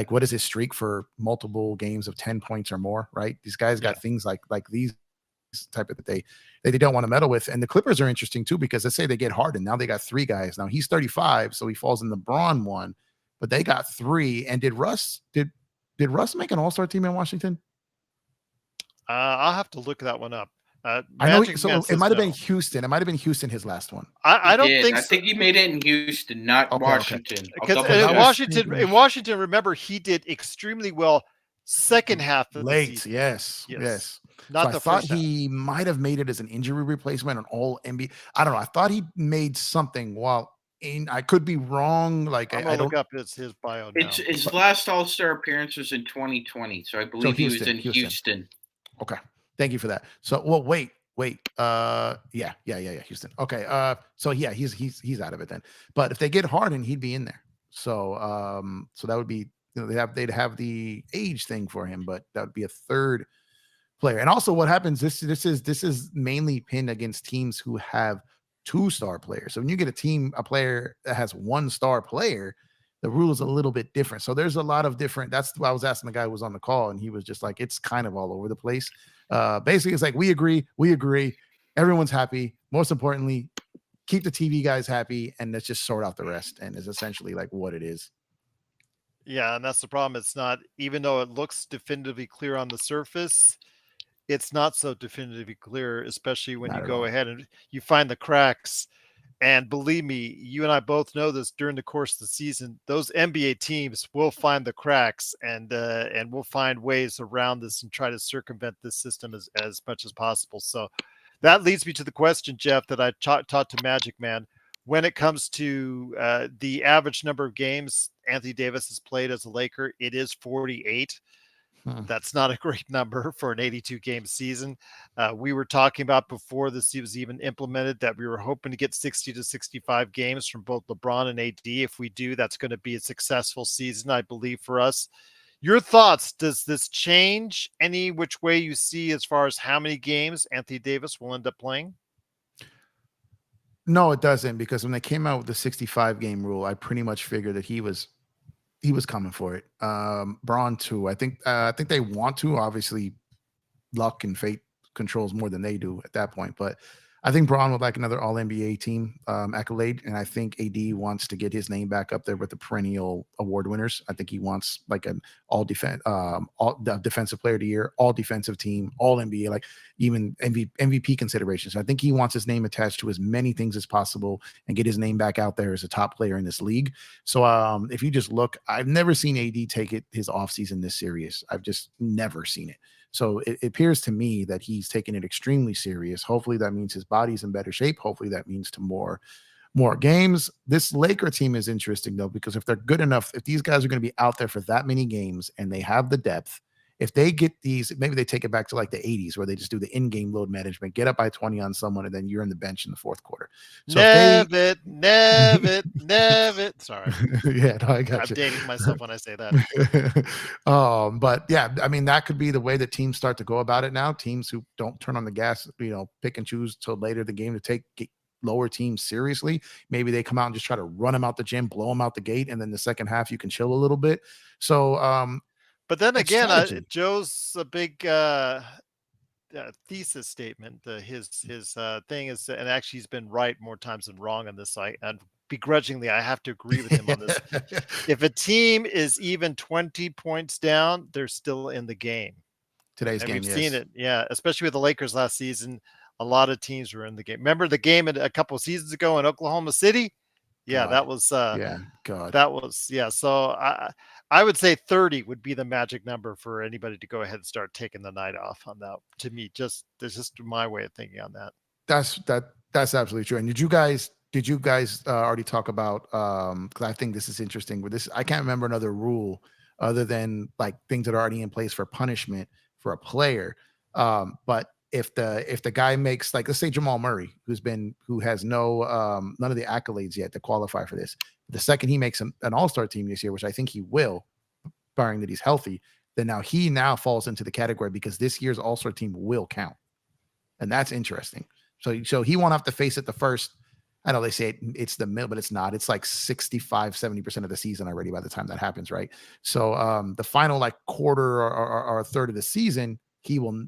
what is his streak for multiple games of 10 points or more, right? These guys got things like these type of that they don't want to meddle with. And the Clippers are interesting too, because let's say they get Harden. Now they got three guys. Now he's 35, so he falls in the Braun one, but they got three. And did Russ make an all-star team in Washington? I'll have to look that one up. I know. So it might have been Houston. It might have been Houston his last one. I don't think I think he made it in Houston, not Washington. Because in Washington, remember, he did extremely well second half of late. The season. Yes. Not so the I thought first half. He might have made it as an injury replacement, an all NBA. I don't know. I thought he made something while in. I could be wrong. Like I'm I gonna don't look up his bio now. His last All-Star appearance was in 2020, so I believe he was in Houston. Okay, thank you for that. So, well, wait. Yeah, Houston. Okay. So yeah, he's out of it then. But if they get Harden, he'd be in there. So, so that would be, they'd have the age thing for him, but that would be a third player. And also, what happens? This is mainly pinned against teams who have 2-star players. So when you get a player that has 1-star player, the rule is a little bit different. So there's a lot of different. That's why I was asking the guy who was on the call, and he was just like, it's kind of all over the place. Basically, it's like we agree, everyone's happy. Most importantly, keep the TV guys happy, and let's just sort out the rest. And is essentially like what it is. Yeah, and that's the problem. It's not, even though it looks definitively clear on the surface, it's not so definitively clear, especially when you go ahead and you find the cracks. And believe me, you and I both know this, during the course of the season, those NBA teams will find the cracks and will find ways around this and try to circumvent this system as much as possible. So that leads me to the question, Jeff, that I taught to Magic Man. When it comes to the average number of games Anthony Davis has played as a Laker, it is 48. That's not a great number for an 82-game season. We were talking about before this was even implemented that we were hoping to get 60 to 65 games from both LeBron and AD. If we do, that's going to be a successful season, I believe, for us. Your thoughts, does this change any which way you see as far as how many games Anthony Davis will end up playing? No, it doesn't, because when they came out with the 65-game rule, I pretty much figured that he was coming for it. Braun too. I think they want to. Obviously, luck and fate controls more than they do at that point. But I think Braun would like another All NBA team accolade, and I think AD wants to get his name back up there with the perennial award winners. I think he wants like an all defensive player of the year, all defensive team, all NBA, like even MVP considerations. So I think he wants his name attached to as many things as possible and get his name back out there as a top player in this league. So if you just look, I've never seen AD take his offseason this serious. I've just never seen it. So it appears to me that he's taking it extremely serious. Hopefully that means his body's in better shape. Hopefully that means to more games. This Laker team is interesting though, because if they're good enough, if these guys are going to be out there for that many games and they have the depth if they get these, maybe they take it back to like the 80s where they just do the in-game load management, get up by 20 on someone, and then you're in the bench in the fourth quarter. So if they, Nev it. Sorry, yeah, no, I got I'm you. dating myself when I say that. But yeah, I mean, that could be the way that teams start to go about it now. Teams who don't turn on the gas, pick and choose till later the game to get lower teams seriously. Maybe they come out and just try to run them out the gym, blow them out the gate, and then the second half you can chill a little bit. So But then it's again, strategy. Joe's a big thesis statement. His thing is, and actually he's been right more times than wrong on this. And begrudgingly, I have to agree with him on this. If a team is even 20 points down, they're still in the game. Today's And game, we've yes. seen it, yeah, especially with the Lakers last season. A lot of teams were in the game. Remember the game a couple of seasons ago in Oklahoma City? Yeah, God. God. that was yeah. So I would say 30 would be the magic number for anybody to go ahead and start taking the night off on that. To me, that's just my way of thinking on that. That's absolutely true. And did you guys already talk about because I think this is interesting with this, I can't remember another rule other than like things that are already in place for punishment for a player. But if the guy makes, like, let's say Jamal Murray, who has none of the accolades yet to qualify for this, the second he makes an all-star team this year, which I think he will, barring that he's healthy, then he falls into the category because this year's all-star team will count. And that's interesting. So he won't have to face it the first, I know they say it's the middle, but it's not. It's like 65-70% of the season already by the time that happens, right? So the final like quarter or a third of the season, he will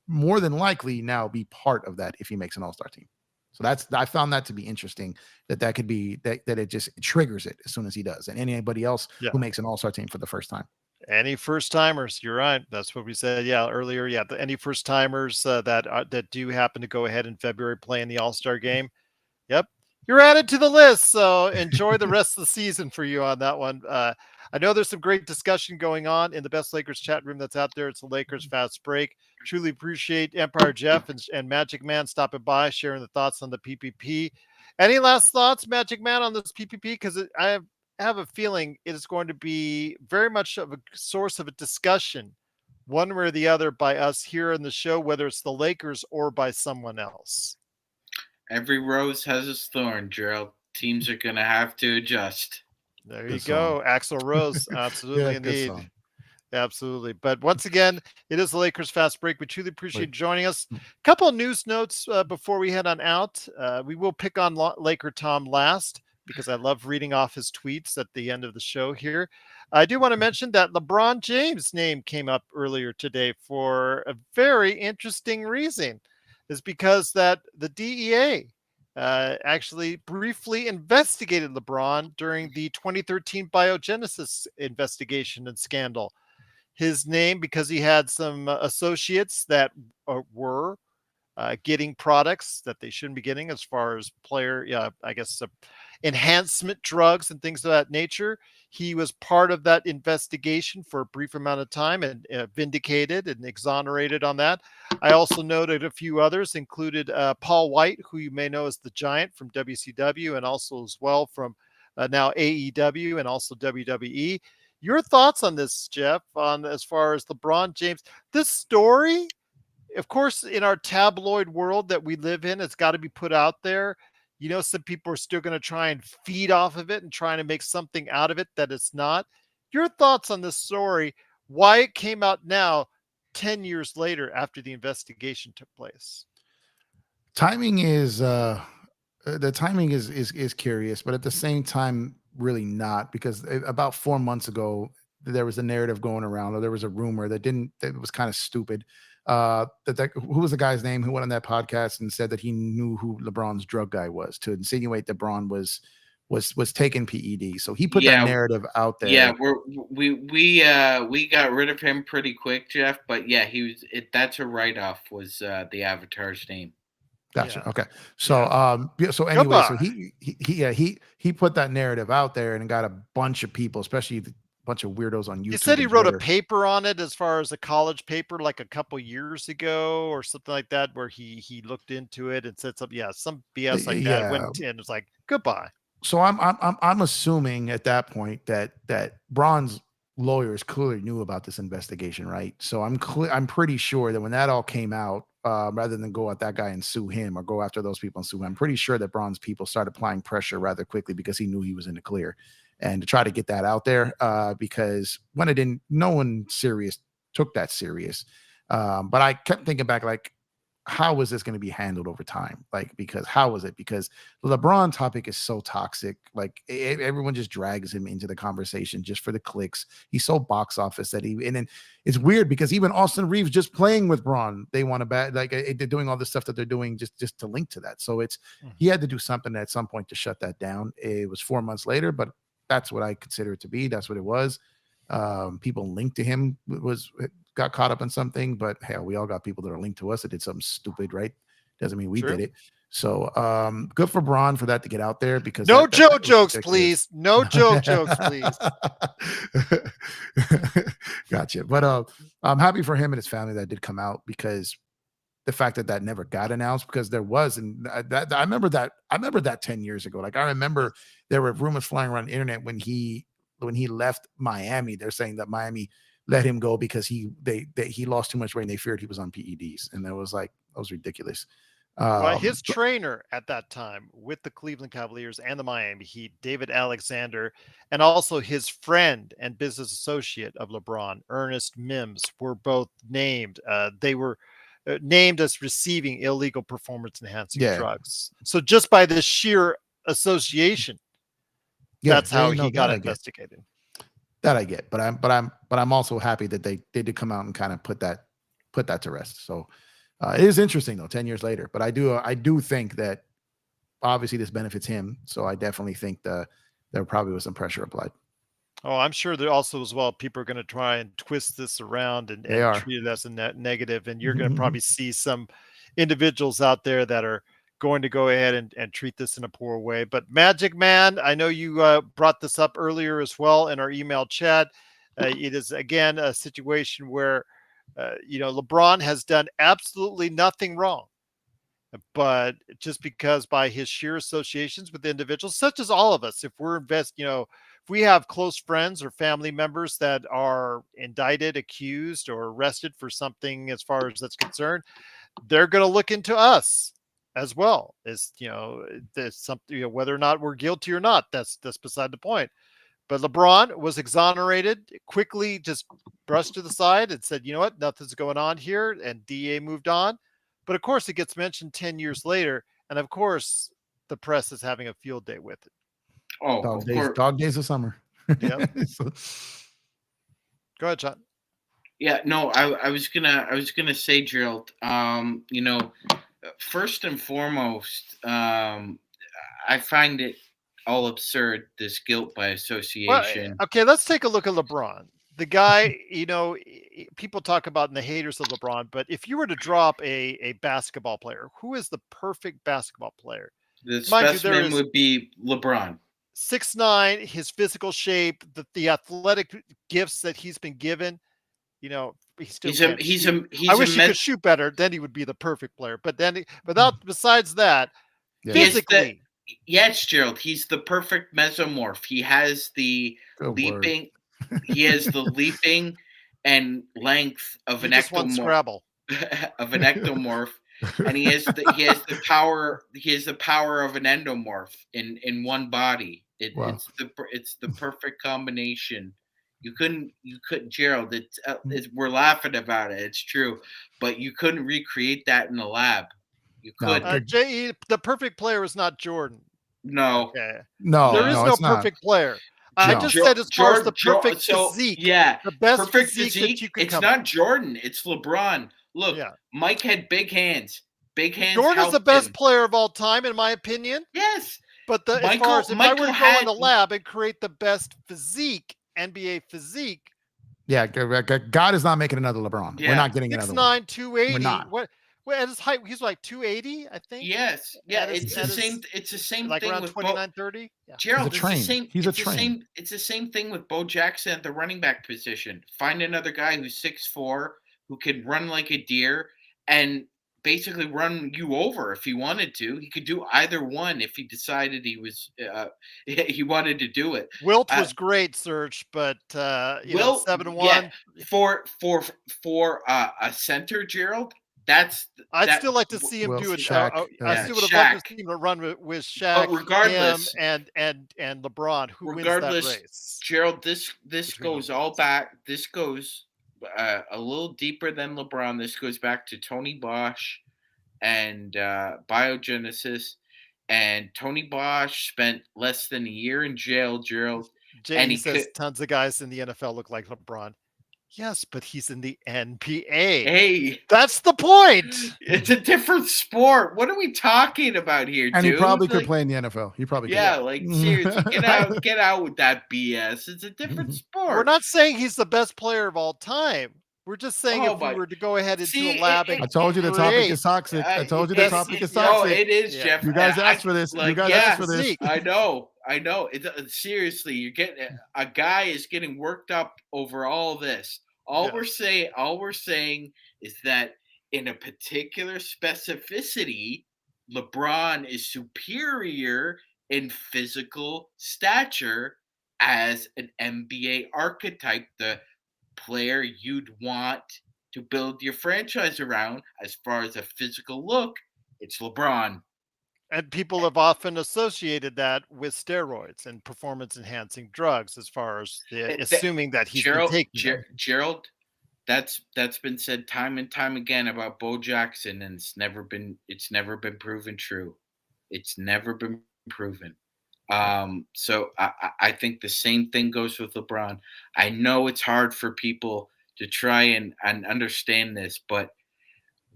more than likely now be part of that if he makes an all-star team. So I found that to be interesting, that could be that it just triggers it as soon as he does. And anybody else who makes an all-star team for the first time. Any first timers, you're right. That's what we said. Yeah, earlier. Yeah, any first timers that do happen to go ahead in February playing the All-Star game. Yep, you're added to the list. So enjoy the rest of the season for you on that one. I know there's some great discussion going on in the Best Lakers chat room that's out there. It's the Lakers Fast Break. Truly appreciate Empire Jeff and Magic Man stopping by, sharing the thoughts on the PPP. Any last thoughts, Magic Man, on this PPP? Because I have a feeling it is going to be very much of a source of a discussion, one way or the other, by us here in the show, whether it's the Lakers or by someone else. Every rose has its thorn, Gerald. Teams are going to have to adjust. There you go. Axl Rose. Absolutely, Yeah, indeed. song. Absolutely. But once again, it is the Lakers Fast Break. We truly appreciate you joining us. A couple of news notes before we head on out. We will pick on LakerTom last because I love reading off his tweets at the end of the show here. I do want to mention that LeBron James' name came up earlier today for a very interesting reason. Is because that the DEA actually briefly investigated LeBron during the 2013 biogenesis investigation and scandal. His name, because he had some associates that were getting products that they shouldn't be getting as far as enhancement drugs and things of that nature. He was part of that investigation for a brief amount of time and vindicated and exonerated on that. I also noted a few others, included Paul White, who you may know as the Giant from WCW, and also as well from now AEW and also WWE. Your thoughts on this, Jeff, on as far as LeBron James? This story, of course, in our tabloid world that we live in, it's got to be put out there. You know, some people are still going to try and feed off of it and trying to make something out of it that it's not. Your thoughts on this story, why it came out now, 10 years later after the investigation took place? Timing is the timing is curious, but at the same time, really not, because about 4 months ago, there was a narrative going around, or there was a rumor that was kind of stupid. Who was the guy's name who went on that podcast and said that he knew who LeBron's drug guy was, to insinuate that LeBron was taking PED. So he put that narrative out there. Yeah, we got rid of him pretty quick, Jeff. But yeah, that's a write-off, was the avatar's name. Gotcha. Yeah. Okay. So so anyway, so he put that narrative out there and got a bunch of people, especially a bunch of weirdos on YouTube. He said he wrote a paper on it, as far as a college paper, like a couple years ago or something like that, where he looked into it and said some BS like that. Went and was like, goodbye. So I'm assuming at that point that Bron's lawyers clearly knew about this investigation, right? So I'm pretty sure that when that all came out, rather than go at that guy and sue him or go after those people and sue him, I'm pretty sure that Braun's people started applying pressure rather quickly because he knew he was in the clear, and to try to get that out there, because when it didn't, no one serious took that serious. But I kept thinking back, like, how is this going to be handled over time? Like, because how is it? Because the LeBron topic is so toxic. Like, everyone just drags him into the conversation just for the clicks. He's so box office that and then it's weird because even Austin Reeves just playing with Braun, they want to bet, like, they're doing all the stuff that they're doing just to link to that. So he had to do something at some point to shut that down. It was 4 months later, but that's what I consider it to be. That's what it was. People linked to him got caught up in something, but hell, we all got people that are linked to us that did something stupid, right? Doesn't mean we did it. So good for Braun for that to get out there, because no that joke jokes, please. No joke jokes, please. Gotcha. But I'm happy for him and his family that did come out, because the fact that that never got announced, because there was, and I remember that 10 years ago. Like, I remember there were rumors flying around the internet when he left Miami. They're saying that Miami let him go because he lost too much weight and they feared he was on PEDs, and that was ridiculous. Well, his trainer at that time with the Cleveland Cavaliers and the Miami Heat, David Alexander, and also his friend and business associate of LeBron, Ernest Mims, were both named. They were named as receiving illegal performance-enhancing drugs. So just by the sheer association, that's how he got investigated. That I get, but I'm also happy that they did come out and kind of put that to rest. So it is interesting though, 10 years later. But I do think that obviously this benefits him. So I definitely think there probably was some pressure applied. Oh, I'm sure that also as well, people are going to try and twist this around and treat it as a negative. And you're going to probably see some individuals out there that are going to go ahead and treat this in a poor way. But Magic Man, I know you brought this up earlier as well in our email chat. It is, again, a situation where, LeBron has done absolutely nothing wrong. But just because by his sheer associations with individuals, such as all of us, if we're if we have close friends or family members that are indicted, accused, or arrested for something as far as that's concerned, they're going to look into us as well as, there's something, whether or not we're guilty or not, that's beside the point. But LeBron was exonerated, quickly just brushed to the side and said, you know what, nothing's going on here. And DA moved on. But of course, it gets mentioned 10 years later. And of course, the press is having a field day with it. Oh, dog days of summer. Yeah. Go ahead, John. Yeah, no, I was gonna say, Gerald, first and foremost, I find it all absurd, this guilt by association. Well, okay, let's take a look at LeBron. The guy, people talk about the haters of LeBron, but if you were to drop a basketball player, who is the perfect basketball player? The specimen would be LeBron. 6'9", his physical shape, the athletic gifts that he's been given. He still can't shoot. I wish he could shoot better. Then he would be the perfect player. But then, besides that, physically, yes, Gerald, he's the perfect mesomorph. He has the leaping. He has the leaping and length of an ectomorph. Of an ectomorph, and he has the power. He has the power of an endomorph in one body. It's the perfect combination. You couldn't, Gerald. We're laughing about it. It's true, but you couldn't recreate that in the lab. You couldn't. J.E., the perfect player is not Jordan. No. Okay. No, there is no perfect player. I just said as far as the perfect physique. Yeah, the best perfect physique that you could it's not Jordan. It's LeBron. Look, Mike had big hands. Big hands. Jordan is the best player of all time, in my opinion. Yes. But as far as if I were to go in the lab and create the best physique, NBA physique. Yeah, God is not making another LeBron. Yeah. We're not getting another 6'9", 280. We're not. What at his height, he's like 280, I think. Yes. Yeah, it's the same. It's the same like thing around with 29, 30. Yeah. Gerald, he's a train. It's the same thing with Bo Jackson at the running back position. Find another guy who's 6'4", who can run like a deer, and basically run you over if he wanted to. He could do either one if he decided he wanted to do it. Wilt Uh, was great, Serge, but Will, yeah, 7-1. for a center, Gerald. That's I'd that. still like to see him Well, do it. Shaq. I Yeah, still would have loved to Shaq. see him run with Shaq, But him, regardless, and LeBron. Who wins that regardless, race Gerald, this between those goes all guys? back. This goes a little deeper than LeBron. This goes back to Tony Bosch and biogenesis. And Tony Bosch spent less than a year in jail, Gerald, and Jamie he could. says tons of guys in the NFL look like LeBron. Yes, but he's in the NBA. Hey, That's the point. it's a different sport. What are we talking about here, And he probably dude? could Like, play in the NFL. He probably yeah, could. like seriously, get out with that BS. It's a different We're sport. not saying he's the best player of all time. We're just saying Oh if we my, were to go ahead into a see, lab and I told you the topic create, is toxic. I told you the That's- topic is no, toxic. it is, Yeah. Jeff. You guys And asked for this. You like, guys yeah, asked for this. physique. I know. Seriously, you're getting a guy is getting worked up over all this. All we're saying is that in a particular specificity, LeBron is superior in physical stature as an NBA archetype, the player you'd want to build your franchise around. As far as a physical look, it's LeBron. And people have often associated that with steroids and performance enhancing drugs, as far as assuming that he's been taking them. Gerald, that's been said time and time again about Bo Jackson, and it's never been proven true. It's never been proven. So I think the same thing goes with LeBron. I know it's hard for people to try and understand this, but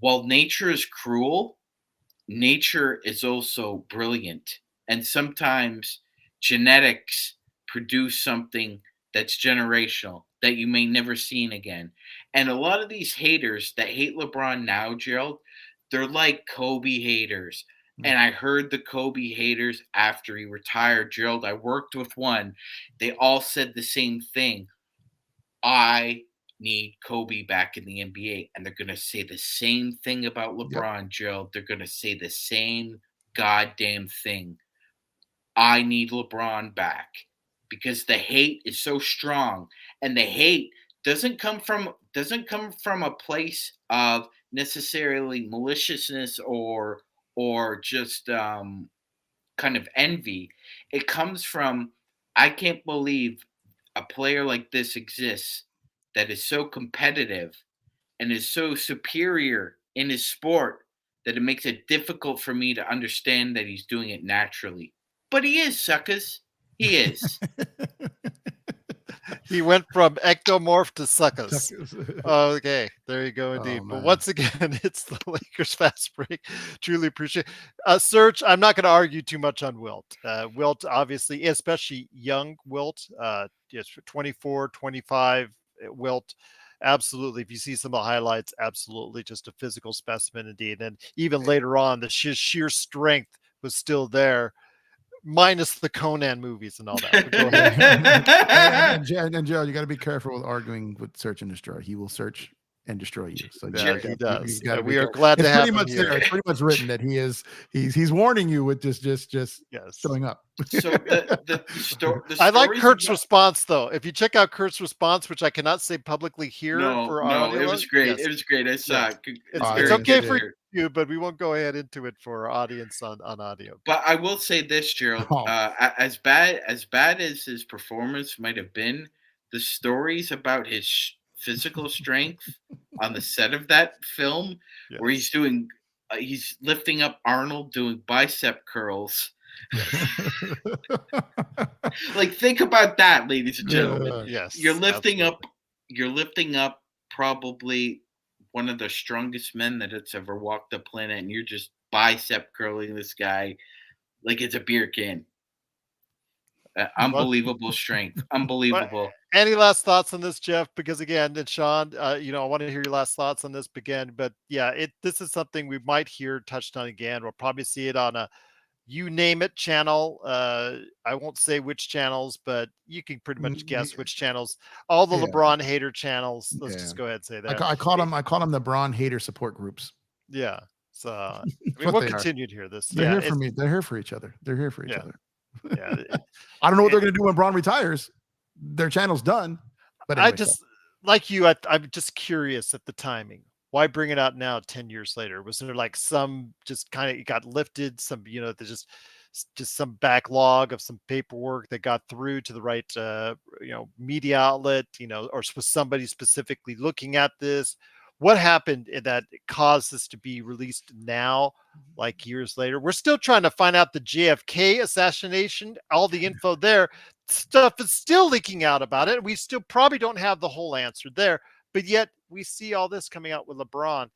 while nature is cruel, nature is also brilliant. And sometimes genetics produce something that's generational that you may never see again. And a lot of these haters that hate LeBron now, Gerald, they're like Kobe haters. And I heard the Kobe haters after he retired, Gerald. I worked with one. They all said the same thing. I need Kobe back in the NBA. And they're going to say the same thing about LeBron, Gerald. They're going to say the same goddamn thing. I need LeBron back because the hate is so strong. And the hate doesn't come from a place of necessarily maliciousness or just kind of envy. It comes from, I can't believe a player like this exists that is so competitive and is so superior in his sport that it makes it difficult for me to understand that he's doing it naturally. But he is, suckers. He is. He went from ectomorph to suckers. Okay, there you go, indeed. Oh, but man. once again, it's the Lakers fast break. Truly appreciate Serge, I'm not going to argue too much on Wilt. Wilt, obviously, especially young Wilt, yes, 24, 25, Wilt. Absolutely. If you see some of the highlights, absolutely just a physical specimen indeed. And even later on, the sheer strength was still there, minus the Conan movies and all that. But go ahead. and Joe, you got to be careful with arguing with search and destroy. He will search and destroy you. So yeah, he does. You We are glad to have him here. It's pretty much written that he's warning you with just yes. showing up. So the I like Kurt's response, though. If you check out Kurt's response, which I cannot say publicly here no, audio, it was great. yes. It was great. I saw it. It's okay for you, but we won't go ahead into it for our audience on audio. But I will say this, Gerald. As bad as his performance might have been, the stories about his physical strength on the set of that film, where he's doing, he's lifting up Arnold doing bicep curls. Like, think about that, ladies and gentlemen. Yes, you're lifting up probably one of the strongest men that has ever walked the planet, and you're just bicep curling this guy like it's a beer can. Unbelievable strength. Unbelievable. Any last thoughts on this, Jeff? Because again, and Sean, I want to hear your last thoughts on this again. But yeah, this is something we might hear touched on again. We'll probably see it on a you name it channel. I won't say which channels, but you can pretty much guess which channels. All the LeBron hater channels. Let's just go ahead and say that. I call them the Bron hater support groups. Yeah. So, I mean, What we'll they are. continue to hear this. They're Yeah, here for me. They're here for each other. They're here for each yeah, other. yeah. I don't know what And they're gonna do when Braun retires. Their channel's done. But I anyway, so just like you. I'm just curious at the timing. Why bring it out now, 10 years later? Was there like some just kind of it got lifted? Some there's just some backlog of some paperwork that got through to the right media outlet. Or was somebody specifically looking at this? What happened that caused this to be released now, like years later? We're still trying to find out the JFK assassination, all the info there. Stuff is still leaking out about it. We still probably don't have the whole answer there, but yet we see all this coming out with LeBron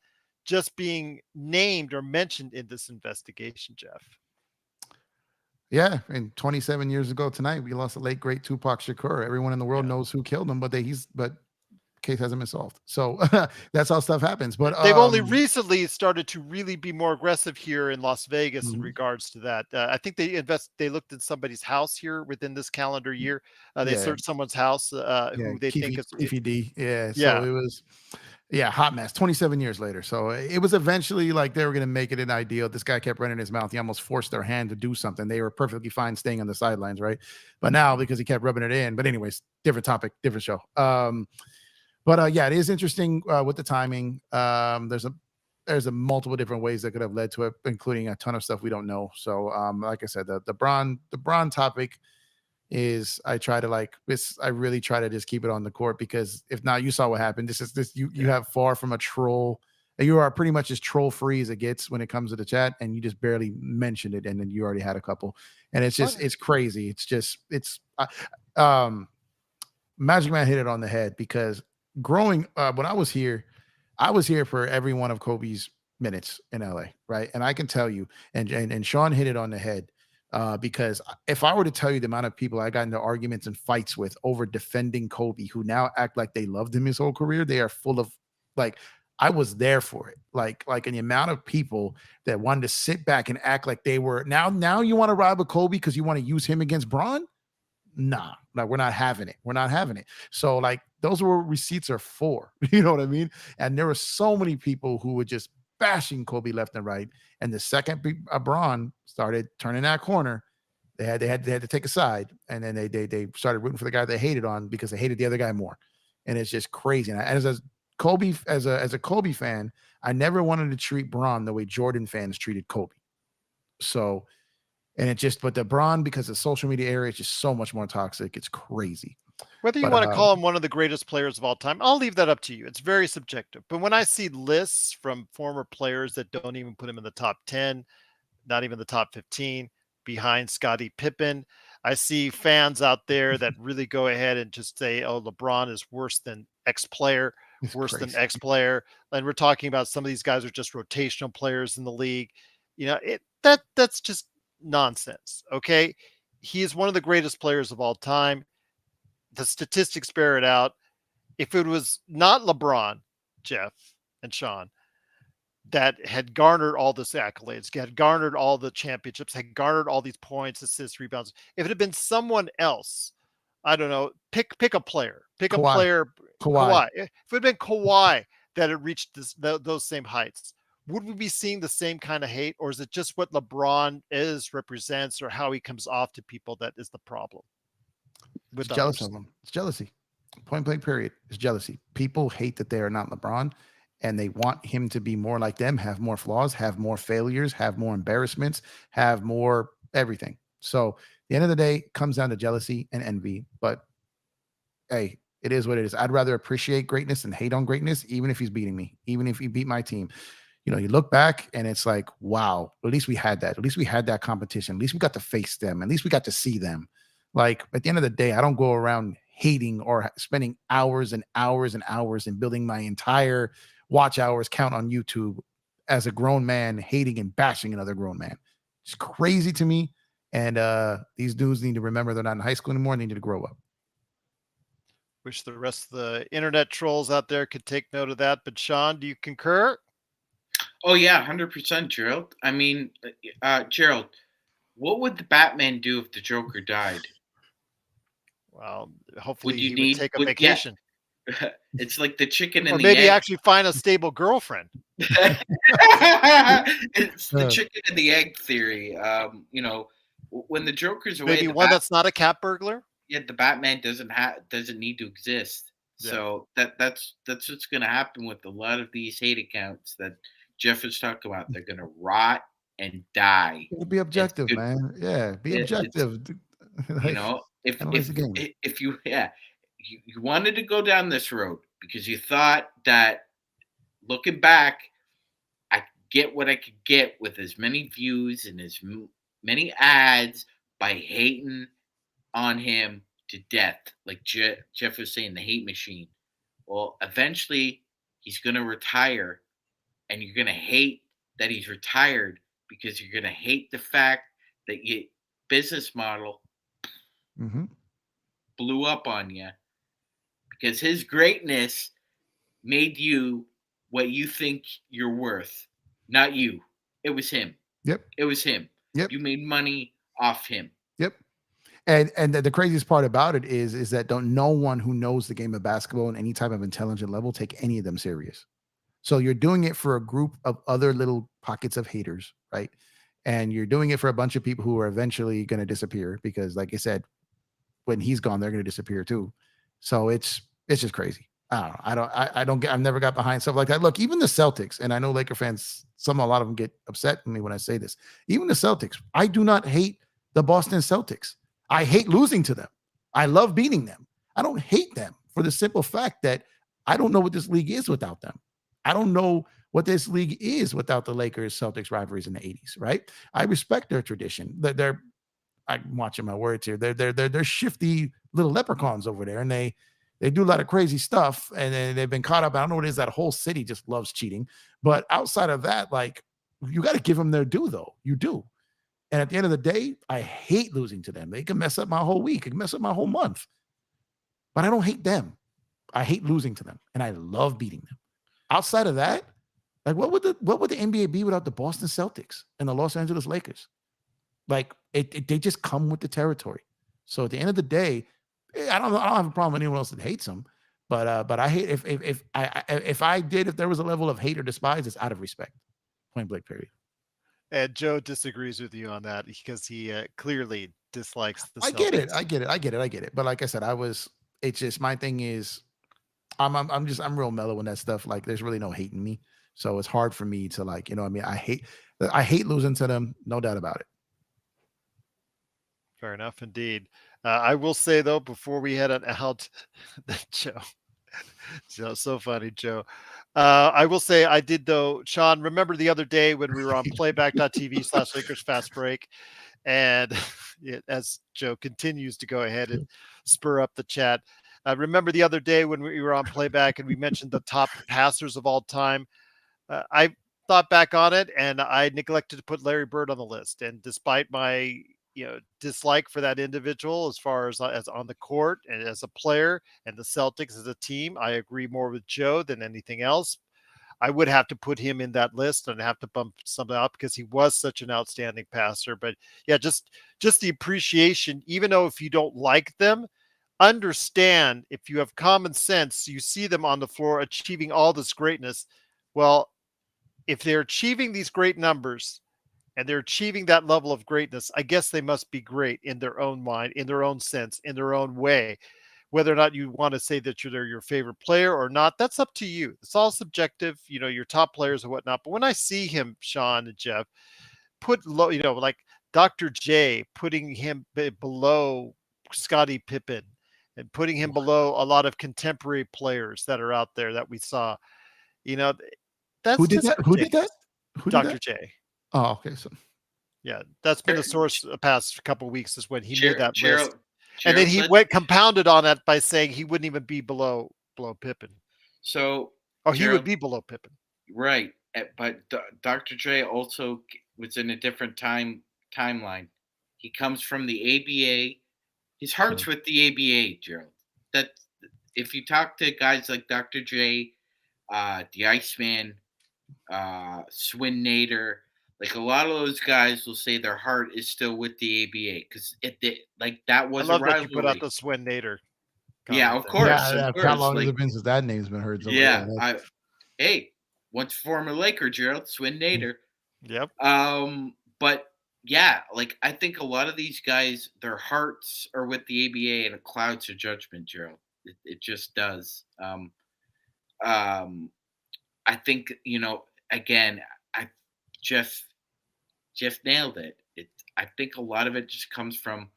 just being named or mentioned in this investigation, Jeff. yeah, and 27 years ago tonight, we lost the late great Tupac Shakur. Everyone in the world Yeah. knows who killed him, but case hasn't been solved. So that's how stuff happens. But They've only recently started to really be more aggressive here in Las Vegas in mhm, regards to that. I think they looked in somebody's house here within this calendar year. They yeah, searched someone's house yeah, who they think is Keefe D. Yeah. So yeah. it was hot mess 27 years later. So it was eventually like they were going to make it an ideal. This guy kept running his mouth. He almost forced their hand to do something. They were perfectly fine staying on the sidelines, right? But now because he kept rubbing it in. But anyways, different topic, different show. But yeah, it is interesting with the timing. There's a multiple different ways that could have led to it, including a ton of stuff we don't know. So like I said, the Braun topic is I really try to just keep it on the court, because if not, you saw what happened. You have far from a troll. You are pretty much as troll free as it gets when it comes to the chat, and you just barely mentioned it, and then you already had a couple, and it's crazy. Magic Man hit it on the head, because growing when I was here for every one of Kobe's minutes in LA, right? And I can tell you, and Sean hit it on the head, because if I were to tell you the amount of people I got into arguments and fights with over defending Kobe, who now act like they loved him his whole career, they are full of like. I was there for it, and the amount of people that wanted to sit back and act like they were now you want to ride with Kobe because you want to use him against Braun. Nah, like we're not having it. We're not having it. So like those are what receipts are for. You know what I mean? And there were so many people who were just bashing Kobe left and right. And the second Braun started turning that corner, they had to take a side, and then they started rooting for the guy they hated on because they hated the other guy more. And it's just crazy. And as a Kobe fan, I never wanted to treat Braun the way Jordan fans treated Kobe. So. But the Braun, because the social media area is just so much more toxic. It's crazy. Whether you But want to call him one of the greatest players of all time, I'll leave that up to you. It's very subjective. But when I see lists from former players that don't even put him in the top 10, not even the top 15, behind Scottie Pippen, I see fans out there that really go ahead and just say, oh, LeBron is worse than X player, it's worse than crazy. X player. And we're talking about some of these guys are just rotational players in the league. That's just nonsense. Okay. He is one of the greatest players of all time. The statistics bear it out. If it was not LeBron, Jeff and Sean, that had garnered all this accolades, had garnered all the championships, had garnered all these points, assists, rebounds. If it had been someone else, I don't know, pick a player, Kawhi. Kawhi. If it had been Kawhi that had reached those same heights, would we be seeing the same kind of hate, or is it just what LeBron represents, or how he comes off to people that is the problem with It's jealous others? of him. It's jealousy. Point blank period. It's jealousy. People hate that they are not LeBron, and they want him to be more like them, have more flaws, have more failures, have more embarrassments, have more everything. So at the end of the day, it comes down to jealousy and envy. But hey, it is what it is. I'd rather appreciate greatness than hate on greatness, even if he's beating me, even if he beat my team. You look back and it's like, wow, at least we had that. At least we had that competition. At least we got to face them. At least we got to see them. Like at the end of the day, I don't go around hating or spending hours and hours and hours and building my entire watch hours count on YouTube as a grown man, hating and bashing another grown man. It's crazy to me. And these dudes need to remember they're not in high school anymore. They need to grow up. Wish the rest of the internet trolls out there could take note of that. But Sean, do you concur? Oh yeah, 100%, Gerald. I mean, Gerald, what would the Batman do if the Joker died? Well, Would hopefully you he would need? take a Would yeah? vacation, It's like the chicken or and the maybe egg. actually find a stable girlfriend. It's the chicken and the egg theory. When the Joker's away, Maybe one that's not a cat burglar. the Batman doesn't need to exist. Yeah. So that's what's going to happen with a lot of these hate accounts that Jeff was talking about. They're going to rot and die. Be It's objective, good. man. Yeah, be It's objective. Like, analyze the game. if you you wanted to go down this road because you thought that looking back, I get what I could get with as many views and as many ads by hating on him to death, like Jeff was saying, the hate machine. Well, eventually he's going to retire, and you're going to hate that he's retired because you're going to hate the fact that your business model blew up on you because his greatness made you what you think you're worth. Not you. It was him. Yep. It was him. Yep. You made money off him. Yep. And the craziest part about it is that no one who knows the game of basketball on any type of intelligent level take any of them serious. So you're doing it for a group of other little pockets of haters, right? And you're doing it for a bunch of people who are eventually going to disappear because, like I said, when he's gone, they're going to disappear too. So it's just crazy. I don't get. I've never got behind stuff like that. Look, even the Celtics, and I know Laker fans, a lot of them get upset with me when I say this. Even the Celtics, I do not hate the Boston Celtics. I hate losing to them. I love beating them. I don't hate them for the simple fact that I don't know what this league is without them. I don't know what this league is without the Lakers Celtics rivalries in the 80s, right? I respect their tradition. I'm watching my words here. They're shifty little leprechauns over there, and they do a lot of crazy stuff, and then they've been caught up. I don't know what it is. That whole city just loves cheating. But outside of that, like, you got to give them their due, though. You do. And at the end of the day, I hate losing to them. They can mess up my whole week. It can mess up my whole month. But I don't hate them. I hate losing to them, and I love beating them. Outside of that, like, what would the NBA be without the Boston Celtics and the Los Angeles Lakers? Like, they just come with the territory. So at the end of the day, I don't have a problem with anyone else that hates them, but I hate if there was a level of hate or despise, it's out of respect. Point blank, period. And Joe disagrees with you on that because he clearly dislikes the Celtics. I get it. But like I said, it's just, my thing is, I'm real mellow in that stuff. Like, there's really no hate in me. So it's hard for me to, like, I mean, I hate losing to them. No doubt about it. Fair enough, indeed. I will say, though, before we head on out, Joe, so funny, Joe. I will say I did, though, Sean, remember the other day when we were on playback.tv/Lakers Fast Break, and as Joe continues to go ahead and spur up the chat, remember the other day when we were on playback and we mentioned the top passers of all time? I thought back on it, and I neglected to put Larry Bird on the list. And despite my dislike for that individual as far as on the court and as a player and the Celtics as a team, I agree more with Joe than anything else. I would have to put him in that list and have to bump something up because he was such an outstanding passer. But yeah, just the appreciation, even though if you don't like them, understand, if you have common sense, you see them on the floor achieving all this greatness. Well, if they're achieving these great numbers and they're achieving that level of greatness, I guess they must be great in their own mind, in their own sense, in their own way. Whether or not you want to say that they're your favorite player or not, that's up to you. It's all subjective, your top players and whatnot. But when I see him, Sean and Jeff, put low, like Dr. J, putting him below Scottie Pippen and putting him below a lot of contemporary players that are out there that we saw, that's Who did that? Who did that? Dr. J. Oh, okay. So yeah, that's been the source the past couple of weeks is when he made that list. And then he went compounded on that by saying he wouldn't even be below Pippen. So, he would be below Pippen. Right. But Dr. Dre also was in a different timeline. He comes from the ABA. His heart's with the ABA, Gerald. That if you talk to guys like Dr. J, the Iceman, Swin Nader, like a lot of those guys will say their heart is still with the ABA because that was I love a rivalry. that you put out the Swin Nader. Yeah, of course. How long has it been since that name's been heard? Yeah. Hey, once former Laker, Gerald Swin Nader. Yep. But yeah, like I think a lot of these guys, their hearts are with the ABA, and it clouds their judgment, Gerald. It just does. Um, I think again, I Jeff Jeff nailed it. I think a lot of it just comes from.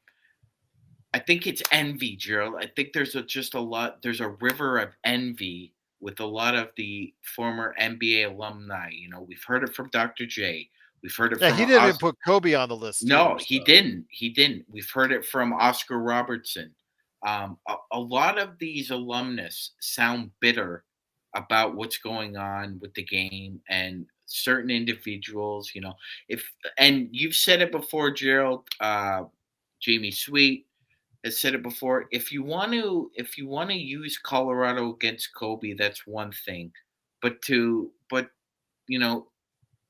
I think it's envy, Gerald. I think just a lot. There's a river of envy with a lot of the former NBA alumni. We've heard it from Dr. J. We've heard it Yeah, from he didn't even put Kobe on the list no, either. he So didn't. He didn't. We've heard it from Oscar Robertson. A lot of these alumnus sound bitter about what's going on with the game and certain individuals. If and you've said it before, Gerald. Jamie Sweet has said it before. If you want to use Colorado against Kobe, that's one thing, but you know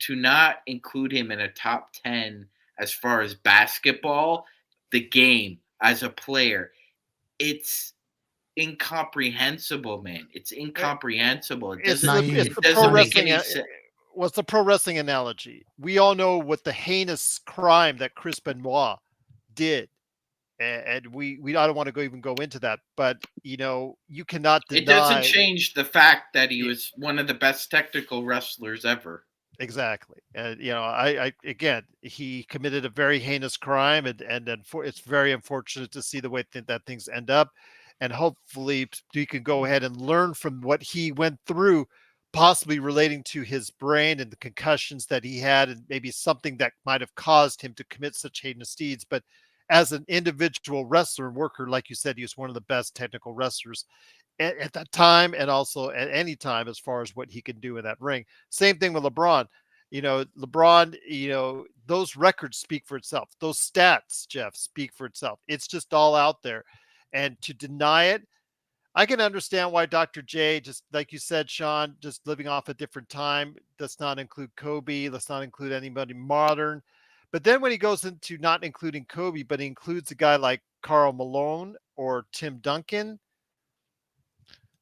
to not include him in a top 10 as far as basketball, the game as a player, it's incomprehensible, man. It's eh, incomprehensible. It it's doesn't the it's Naive. it the pro doesn't make wrestling. any sense. What's the pro wrestling analogy? We all know what the heinous crime that Chris Benoit did, and we I don't want to go into that, but you cannot It doesn't deny. change the fact that he was one of the best technical wrestlers ever. Exactly. And I again, he committed a very heinous crime, and then it's very unfortunate to see the way that things end up. And hopefully we can go ahead and learn from what he went through, possibly relating to his brain and the concussions that he had, and maybe something that might have caused him to commit such heinous deeds. But as an individual wrestler and worker, like you said, he was one of the best technical wrestlers at that time, and also at any time, as far as what he can do in that ring. Same thing with LeBron. LeBron, those records speak for itself. Those stats, Jeff, speak for itself. It's just all out there. And to deny it, I can understand why Dr. J, just like you said, Sean, just living off a different time, does not include Kobe, let's not include anybody modern. But then when he goes into not including Kobe, but he includes a guy like Carl Malone or Tim Duncan,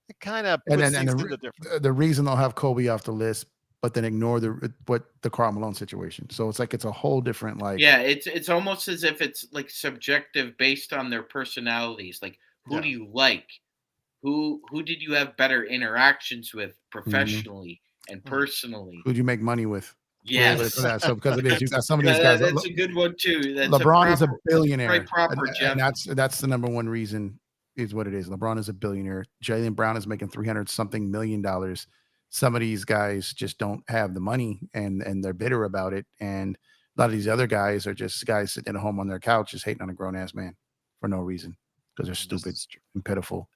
it kind of And puts then and things into different. the reason they'll have Kobe off the list, but then ignore the Karl Malone situation. So it's like it's a whole different like. Yeah, it's almost as if it's like subjective based on their personalities. Like, who Yeah. do you like? Who did you have better interactions with Mhm. professionally and Mhm. personally? Who'd you make money with? For Yes, that. So because it is, you got some of these yeah, guys. that's a good one too. LeBron is a That's quite billionaire, proper, and Jeff. that's the number one reason is what it is. LeBron is a billionaire. Jalen Brown is making 300 something million dollars. Some of these guys just don't have the money, and they're bitter about it. And a lot of these other guys are just guys sitting at home on their couch, just hating on a grown ass man for no reason because they're This stupid is true. and pitiful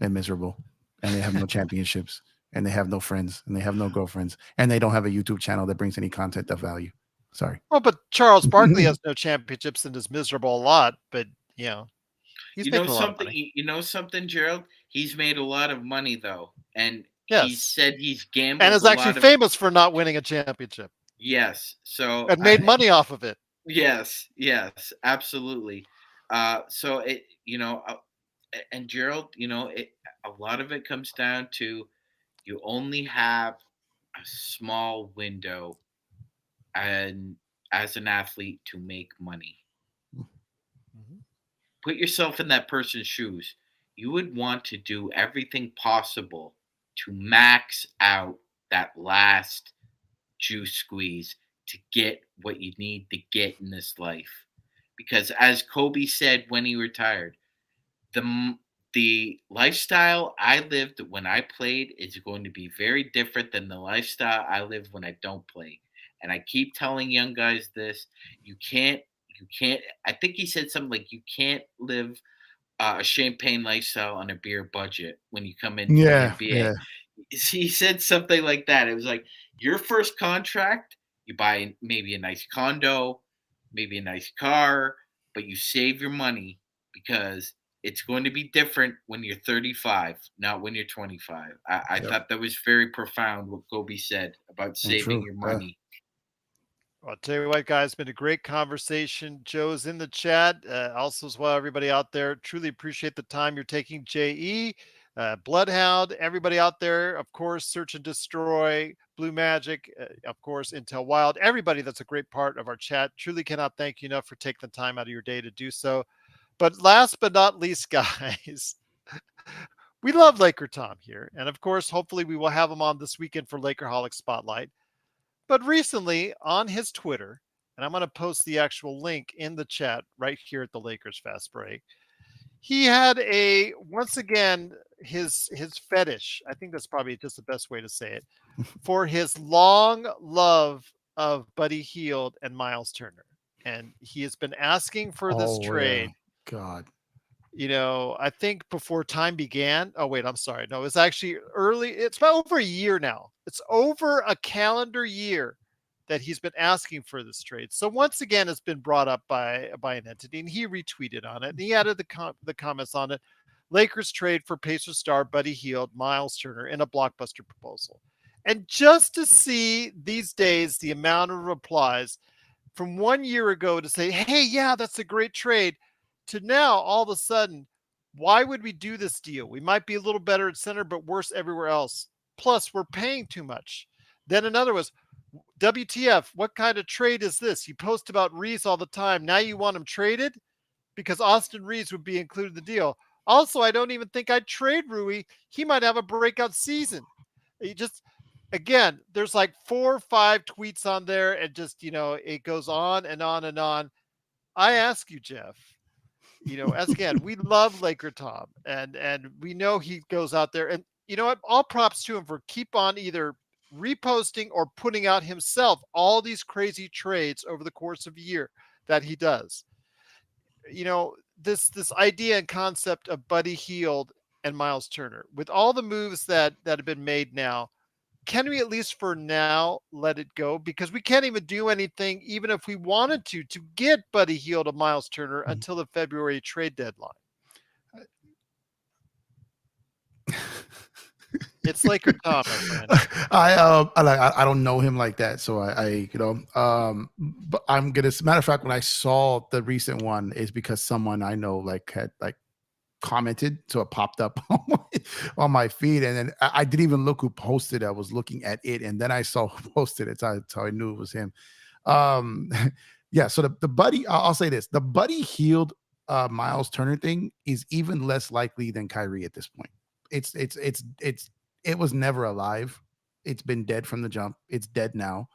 and miserable, and they have no championships, and they have no friends, and they have no girlfriends, and they don't have a YouTube channel that brings any content of value. Sorry. Well, but Charles Barkley has no championships and is miserable a lot, but he's You know making a lot of something? money. You know something, Gerald? He's made a lot of money though, and he Yes. said he's And gambled is a actually lot of. famous for not winning a championship Yes, so and made money off of it. yes, yes, absolutely. So and Gerald, a lot of it comes down to you only have a small window and as an athlete to make money. Mhm. Put yourself in that person's shoes. You would want to do everything possible to max out that last juice squeeze to get what you need to get in this life. Because as Kobe said when he retired, the the lifestyle I lived when I played is going to be very different than the lifestyle I live when I don't play. And I keep telling young guys this: you can't. I think he said something like you can't live a champagne lifestyle on a beer budget when you come into the Yeah, NBA. yeah, He said something like that. It was like your first contract, you buy maybe a nice condo, maybe a nice car, but you save your money because it's going to be different when you're 35, not when you're 25. I yep, thought that was very profound what Kobe said about and saving true. your Yeah. money. Well, I'll tell you what, guys, been a great conversation. Joe's in the chat. Also, as well, everybody out there, truly appreciate the time you're taking. JE, Bloodhound, everybody out there, of course, Search and Destroy, Blue Magic, of course, Intel Wild, everybody that's a great part of our chat. Truly cannot thank you enough for taking the time out of your day to do so. But last but not least, guys, we love Laker Tom here. And of course, hopefully we will have him on this weekend for Lakerholic Spotlight. But recently on his Twitter, and I'm going to post the actual link in the chat right here at the Lakers Fast Break. He had once again his fetish. I think that's probably just the best way to say it, for his long love of Buddy Hield and Miles Turner, and he has been asking for this Oh yeah, trade. God. I think before time began. Oh wait, I'm sorry. No, it's actually early. It's about over a year now. It's over a calendar year that he's been asking for this trade. So once again, it's been brought up by an entity, and he retweeted on it, and he added the comments on it. Lakers trade for Pacers star Buddy Hield, Miles Turner in a blockbuster proposal. And just to see these days the amount of replies from 1 year ago to say, hey, yeah, that's a great trade, to now all of a sudden, why would we do this deal? We might be a little better at center, but worse everywhere else. Plus, we're paying too much. Then another was, WTF, what kind of trade is this? You post about Reeves all the time. Now you want him traded? Because Austin Reeves would be included in the deal. Also, I don't even think I'd trade Rui. He might have a breakout season. You just, again, there's like 4 or 5 tweets on there, and just, it goes on and on and on. I ask you, Jeff, as again, we love Laker Tom, and we know he goes out there, and you know what? All props to him for keep on either reposting or putting out himself all these crazy trades over the course of a year that he does. This idea and concept of Buddy Hield and Miles Turner, with all the moves that have been made now, can we at least for now let it go? Because we can't even do anything, even if we wanted to get Buddy Hield or Miles Turner until the February trade deadline. It's Laker Tom, my friend. I don't know him like that, so but I'm gonna. As a matter of fact, when I saw the recent one, is because someone I know had commented, so it popped up on my feed, and then I didn't even look who posted it. I was looking at it, and then I saw who posted it. That's how I knew it was him. Yeah. So the Buddy, I'll say this: the Buddy Hield Miles Turner thing is even less likely than Kyrie at this point. It was never alive. It's been dead from the jump. It's dead now.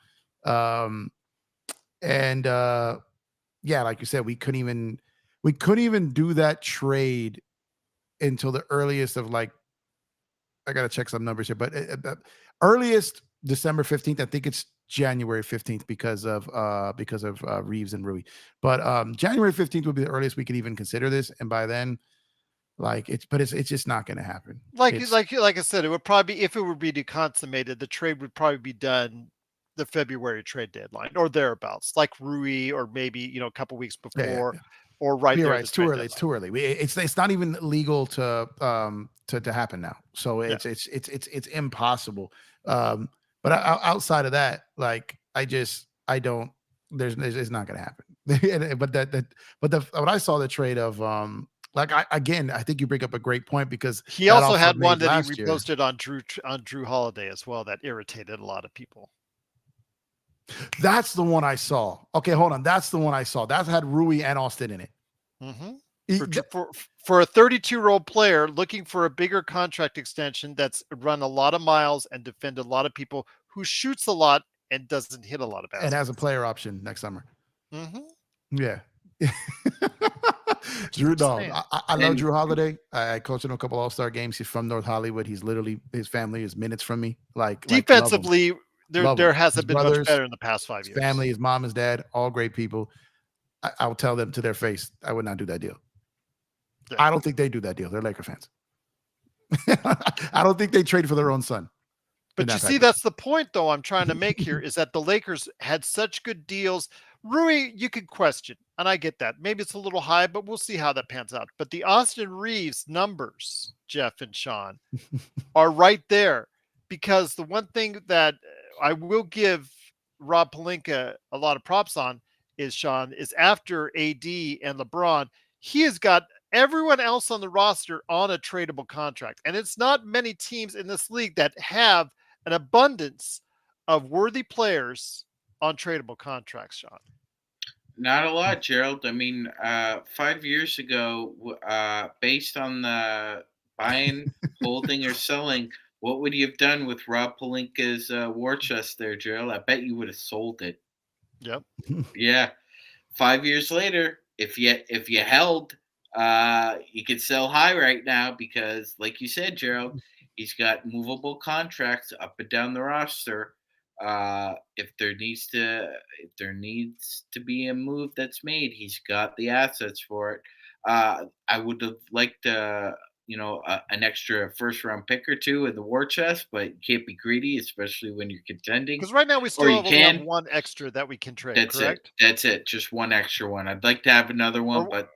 And yeah, like you said, we couldn't even do that trade until the earliest of I gotta check some numbers here, but earliest December 15th. I think it's January 15th because of Reeves and Rui. But January 15th would be the earliest we could even consider this, and by then, it's just not going to happen. Like I said, it would probably be, if it would be consummated, the trade would probably be done the February trade deadline or thereabouts, like Rui, or maybe a couple weeks before, or right You're there. right. It's too early. It's too early. It's not even legal to happen now. So it's impossible. But outside of that, I don't. It's not going to happen. But when I saw the trade of I think you bring up a great point, because he also had one that he reposted on Drew Holiday as well that irritated a lot of people. That's the one I saw. Okay, hold on. That's the one I saw. That had Rui and Austin in it. Mm-hmm. For a 32-year-old player looking for a bigger contract extension that's run a lot of miles and defended a lot of people, who shoots a lot and doesn't hit a lot of baskets. And has a player option next summer. Mm-hmm. Yeah. Drew, dog. I love Drew Holiday. I coached him a couple All-Star games. He's from North Hollywood. He's literally, his family is minutes from me. Defensively, there hasn't been brothers, much better in the past 5 years. Family, his mom, his dad, all great people. I will tell them to their face, I would not do that deal. Yeah. I don't think they do that deal. They're Laker fans. I don't think they trade for their own son. But you see, that's the point, though, I'm trying to make here, is that the Lakers had such good deals. Rui, you could question, and I get that. Maybe it's a little high, but we'll see how that pans out. But the Austin Reeves numbers, Jeff and Sean, are right there. Because the one thing that I will give Rob Pelinka a lot of props on is, Sean, is after AD and LeBron, he has got everyone else on the roster on a tradable contract. And it's not many teams in this league that have an abundance of worthy players on tradable contracts, Sean. Not a lot, Gerald. I mean, 5 years ago, based on the buying, holding, or selling, what would you have done with Rob Palinka's war chest there, Gerald? I bet you would have sold it. Yep. Yeah. 5 years later, if you held, you could sell high right now because, like you said, Gerald, he's got movable contracts up and down the roster. If there needs to be a move that's made, he's got the assets for it. I would have liked an extra first round pick or two in the war chest, but you can't be greedy, especially when you're contending. Because right now we Or still you only have can. one extra that we can trade, That's it. correct? That's it. Just one extra one. I'd like to have another one, Or but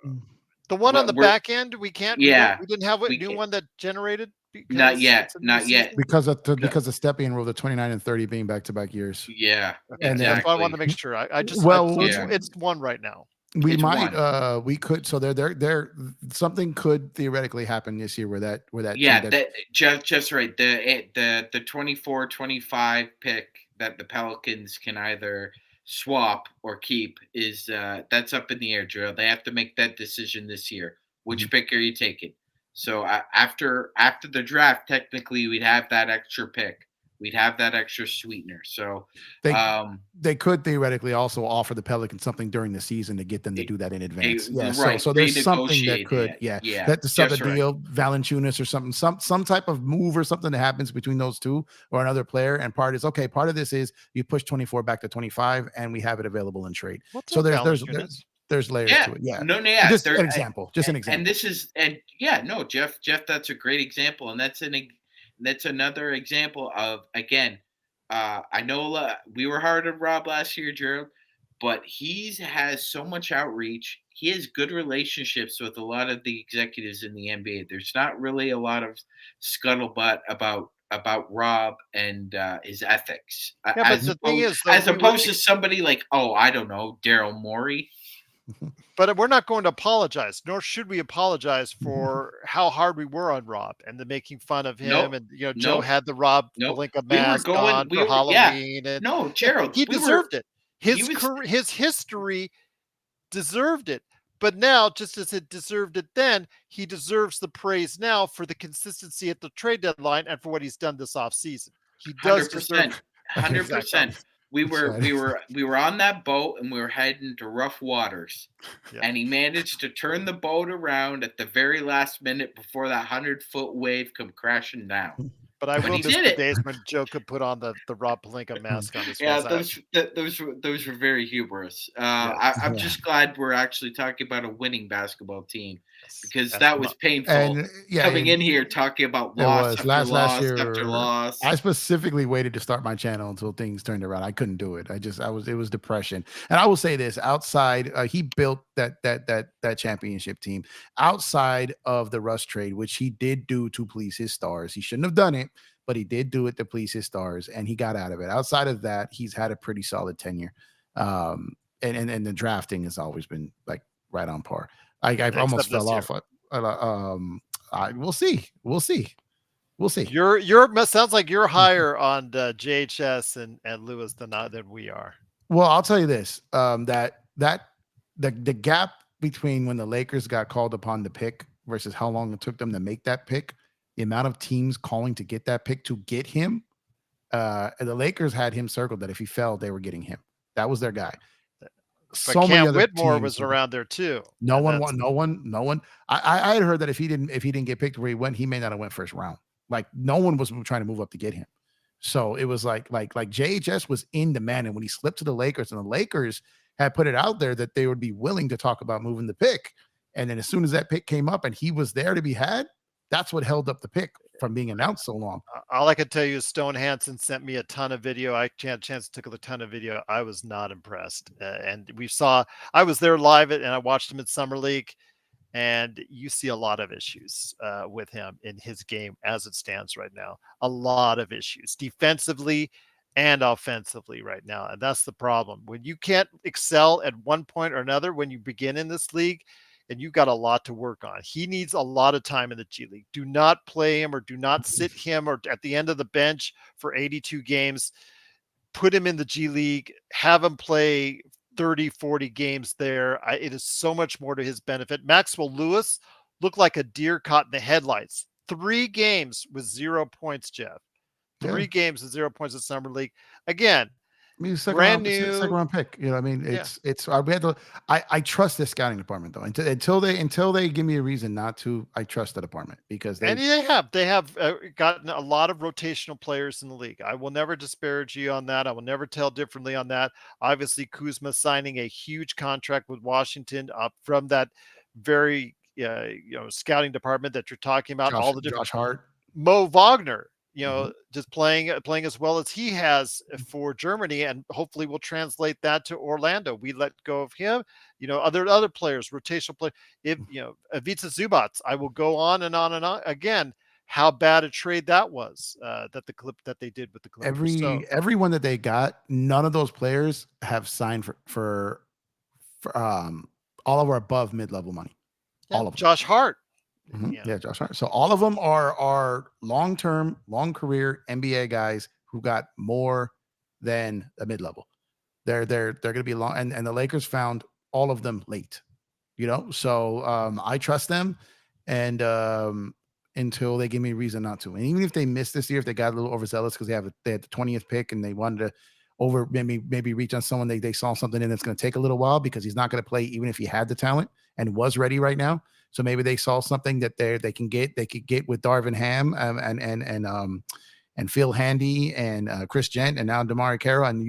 the one on the we're back end, we can't. yeah, We didn't have a we new can one that generated not because yet, it's a new not yet. season. because of Co- because of Stepien rule, the 29 and 30 being back-to-back years. Yeah, Okay, And that's then why I wanted exactly. to make sure. So well, Yeah, it's one right now. we it's might one. we could, so there something could theoretically happen this year where that team Yeah, that that just right. The 24-25 pick that the Pelicans can either swap or keep is that's up in the air, Drill. They have to make that decision this year. Which pick are you taking? So after the draft, technically we'd have that extra pick. We'd have that extra sweetener. So they um they could theoretically also offer the Pelicans something during the season to get them to it, do that in advance. Yeah, right, so there's something that renegotiate could, it. yeah, Yeah, that to sub a just right. deal, Valanciunas or something, some type of move or something that happens between those two or another player. And part of this is you push 24 back to 25, and we have it available in trade. We'll So take Valanciunas. there's layers Yeah, to it. Yeah, no, yeah, just there, an example, just an and example. this is, and yeah, no, Jeff, that's a great example, and that's another example of, again, I know we were hard on Rob last year, Gerald, but has so much outreach. He has good relationships with a lot of the executives in the NBA. There's not really a lot of scuttlebutt about Rob and his ethics, Yeah, but the thing is, though, as opposed to somebody like, oh, I don't know, Daryl Morey. but we're not going to apologize, nor should we apologize for how hard we were on Rob and the making fun of him. Nope, And Joe nope, had the Rob nope. Palinka We were mask going. on We for were, yeah. Halloween, and No, Gerald. he deserved it. He His was. career, his history deserved it. But now, just as it deserved it then, he deserves the praise now for the consistency at the trade deadline and for what he's done this offseason. He does Hundred deserve percent, hundred exactly. percent. We were on that boat and we were heading to rough waters, Yeah. and he managed to turn the boat around at the very last minute before that 100-foot wave come crashing down. But I But will he miss did the it. days when Joe could put on the Rob Palinka mask on his Yeah, face. those were very humorous. Yes. I'm Yeah. just glad we're actually talking about a winning basketball team, because Yes. that was painful. And yeah, Coming in here talking about it loss was after last loss year. after loss. I specifically waited to start my channel until things turned around. I couldn't do it. It was depression. And I will say this: outside, he built that championship team outside of the Russ trade, which he did do to please his stars. He shouldn't have done it, but he did do it to please his stars, and he got out of it. Outside of that, he's had a pretty solid tenure. And the drafting has always been like right on par. I've almost Except this fell year. off. We'll see. We'll see. We'll see. Sounds like you're higher on JHS and Lewis than we are. Well, I'll tell you this: the gap between when the Lakers got called upon to pick versus how long it took them to make that pick, the amount of teams calling to get that pick to get him, the Lakers had him circled that if he fell, they were getting him. That was their guy. But Cam Whitmore was around there too. No one. I had heard that if he didn't get picked where he went, he may not have went first round. Like no one was trying to move up to get him. So it was like JHS was in demand, and when he slipped to the Lakers, and the Lakers had put it out there that they would be willing to talk about moving the pick, and then as soon as that pick came up and he was there to be had, that's what held up the pick from being announced so long. All I can tell you is Stone Hansen sent me a ton of video. I had a chance to take a ton of video. I was not impressed. And I was there live and I watched him in Summer League, and you see a lot of issues with him in his game as it stands right now. A lot of issues defensively and offensively right now. And that's the problem. When you can't excel at one point or another, when you begin in this league, and you got a lot to work on. He needs a lot of time in the G League. Do not play him or do not sit him or at the end of the bench for 82 games. Put him in the G League, have him play 30, 40 games there. It is so much more to his benefit. Maxwell Lewis looked like a deer caught in the headlights. 3 games with 0 points, Jeff. 3 games with 0 points in summer league. Again, I mean, brand second new. round pick. You know, I mean, we had to. I trust this scouting department though. Until they give me a reason not to, I trust the department because And they have gotten a lot of rotational players in the league. I will never disparage you on that. I will never tell differently on that. Obviously, Kuzma signing a huge contract with Washington from that very scouting department that you're talking about. All the different Josh Hart, Mo Wagner, just playing as well as he has for Germany, and hopefully we'll translate that to Orlando. We let go of him. Other players, rotational play. If Ivica Zubac, I will go on and on and on. Again, how bad a trade that was that they did with the Clippers. Everyone that they got, none of those players have signed for all of our above mid-level money. Yeah, all of them. Josh Hart. Yeah, Josh Hart. So all of them are long-term, long career NBA guys who got more than a mid-level. They're going to be long, and the Lakers found all of them late. So I trust them, and until they give me a reason not to. And even if they miss this year, if they got a little overzealous because they had the 20th pick and they wanted to maybe reach on someone they saw something in that's going to take a little while because he's not going to play even if he had the talent and was ready right now. So maybe they saw something that they could get with Darvin Ham and Phil Handy and Chris Gent and now Damari Carroll, and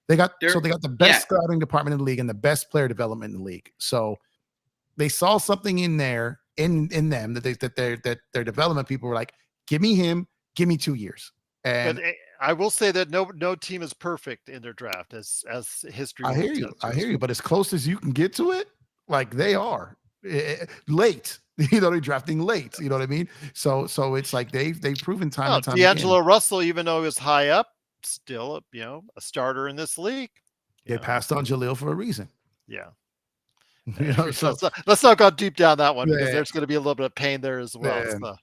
they got the best scouting department in the league and the best player development in the league. So they saw something in there in them that their development people were like, give me him, give me 2 years. And but I will say that no team is perfect in their draft as history. I hear you, but as close as you can get to it, like they are. Late, they're drafting late. You know what I mean? So it's like they've proven time and time D'Angelo again. Russell, even though he was high up, still a starter in this league. They passed on Jaleel for a reason. Yeah. So let's not go deep down that one because there's going to be a little bit of pain there as well. So.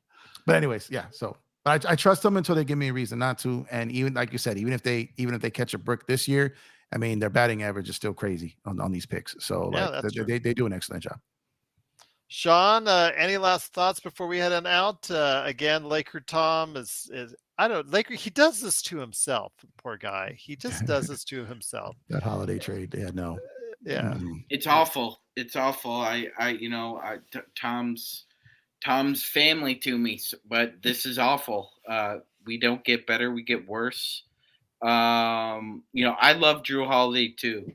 But anyways, so but I trust them until they give me a reason not to. And even like you said, even if they catch a brick this year, I mean their batting average is still crazy on these picks. So they do an excellent job. Sean, any last thoughts before we head on out? Again, LakerTom is he does this to himself, poor guy. He just does this to himself. That holiday trade, no. Yeah. It's awful. It's awful. Tom's family to me, but this is awful. We don't get better, we get worse. I love Drew Holiday too.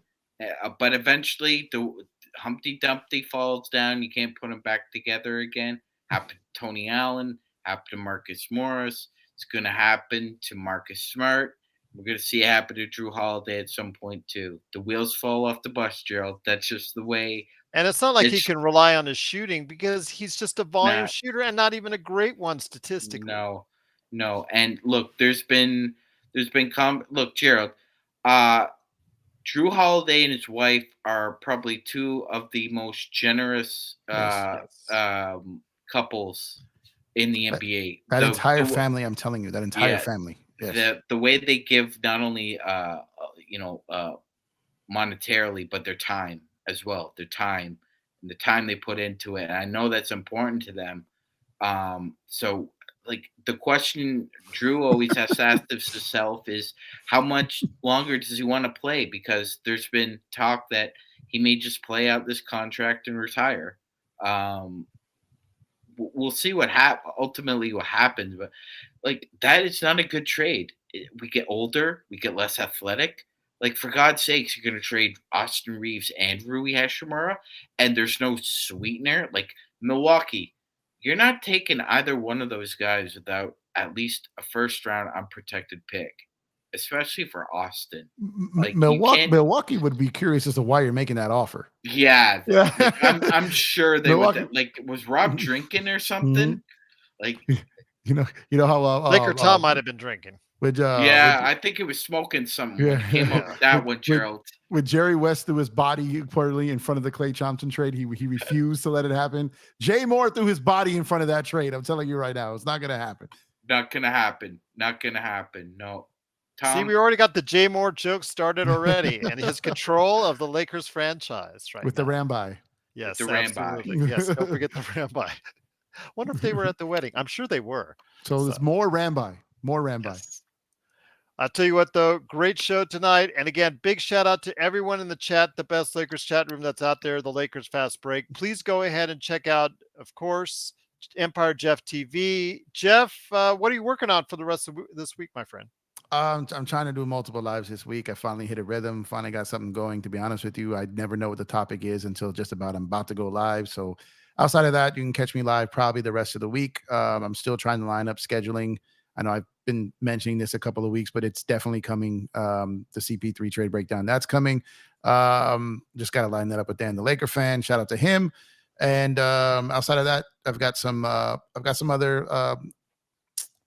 But eventually the Humpty Dumpty falls down. You can't put them back together again. Happened to Tony Allen. Happened to Marcus Morris. It's going to happen to Marcus Smart. We're going to see it happen to Drew Holiday at some point too. The wheels fall off the bus, Gerald. That's just the way. And it's not like he can rely on his shooting because he's just a volume shooter and not even a great one statistically. No. And look, look, Gerald, Drew Holiday and his wife are probably two of the most generous couples in the NBA. That entire family, I'm telling you, that entire family. Yes. The way they give not only monetarily, but their time as well. Their time and the time they put into it. And I know that's important to them. So like the question Drew always has to ask himself is how much longer does he want to play? Because there's been talk that he may just play out this contract and retire. We'll see ultimately what happens, but like that is not a good trade. We get older, we get less athletic. Like for God's sakes, you're going to trade Austin Reeves and Rui Hashimura, and there's no sweetener. Like Milwaukee, you're not taking either one of those guys without at least a first-round unprotected pick, especially for Austin. Like Milwaukee would be curious as to why you're making that offer. Yeah, like, I'm sure they would. Like, was Rob drinking or something? Like, you know how LakerTom might have been drinking. Yeah, I think he was smoking something when he came up yeah, with that one, Gerald. with Jerry West threw his body poorly in front of the Klay Thompson trade. He refused to let it happen. Jay Moore threw his body in front of that trade. I'm telling you right now, it's not going to happen. Not gonna happen. Not gonna happen. No. See, Tom? we already got the Jay Moore joke started already, and his control of the Lakers franchise right With the now. Ramby. With the Yes, Rambo. absolutely. Yes, don't forget the Rambi. Wonder if they were at the wedding. I'm sure they were. So there's more Ramby. More Ramby. Yes. I'll tell you what, though, great show tonight. And again, big shout out to everyone in the chat, the best Lakers chat room that's out there, the Lakers Fast Break. Please go ahead and check out, of course, Empire Jeff TV. Jeff, what are you working on for the rest of this week, my friend? I'm trying to do multiple lives this week. I finally hit a rhythm, finally got something going. To be honest with you, I never know what the topic is until just about I'm about to go live. So outside of that, you can catch me live probably the rest of the week. I'm still trying to line up scheduling. I know I've been mentioning this a couple of weeks, but it's definitely coming. The CP3 trade breakdown, that's coming. Just got to line that up with Dan, the Laker fan. Shout out to him. And outside of that, I've got some other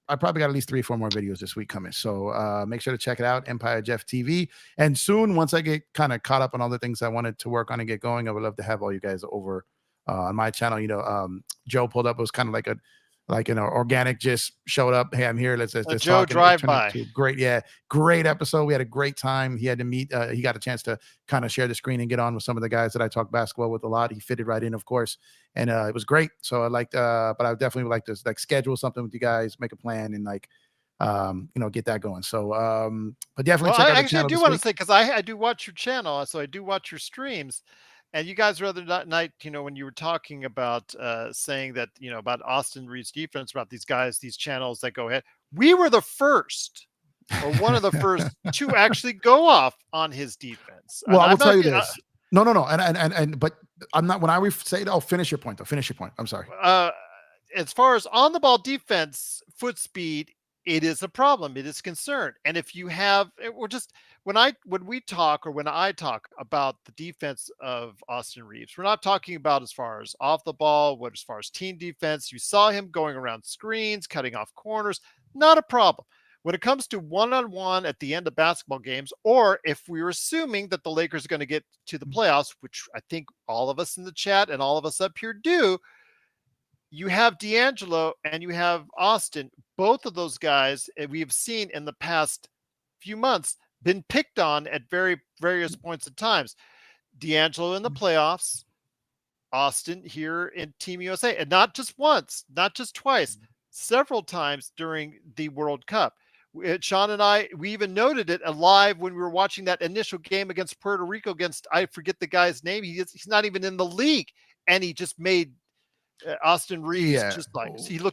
I probably got at least 3 or 4 more videos this week coming. So make sure to check it out, Empire Jeff TV. And soon, once I get kind of caught up on all the things I wanted to work on and get going, I would love to have all you guys over on my channel. Joe pulled up. It was kind of like an organic, just showed up. Hey, I'm here. Let's Joe talk. And it turned drive-by. into a great episode. We had a great time. He had to meet. He got a chance to kind of share the screen and get on with some of the guys that I talk basketball with a lot. He fitted right in, of course, and it was great. So I liked, but I definitely would like to schedule something with you guys, make a plan, and get that going. So, but definitely check out the channel. I do want to say, because I do watch your channel, so I do watch your streams. And you guys, the other night, when you were talking about saying that, about Austin Reed's defense, about these guys, these channels that go ahead, we were the first or one of the first to actually go off on his defense. Well, I will tell you this. No. But I'm not, when I say, finish your point, though. Finish your point. I'm sorry. As far as on the ball defense, foot speed, it is a problem. It is concern. And if you have, we're just, when I talk about the defense of Austin Reeves, we're not talking about as far as off the ball, as far as team defense. You saw him going around screens, cutting off corners, not a problem. When it comes to one-on-one at the end of basketball games, or if we're assuming that the Lakers are going to get to the playoffs, which I think all of us in the chat and all of us up here do, you have D'Angelo and you have Austin. Both of those guys we have seen in the past few months been picked on at various points in times. D'Angelo in the playoffs, Austin here in Team USA, and not just once, not just twice, several times during the World Cup. Sean and I, we even noted it live when we were watching that initial game against Puerto Rico against, I forget the guy's name. He's not even in the league, and he just made Austin Reeves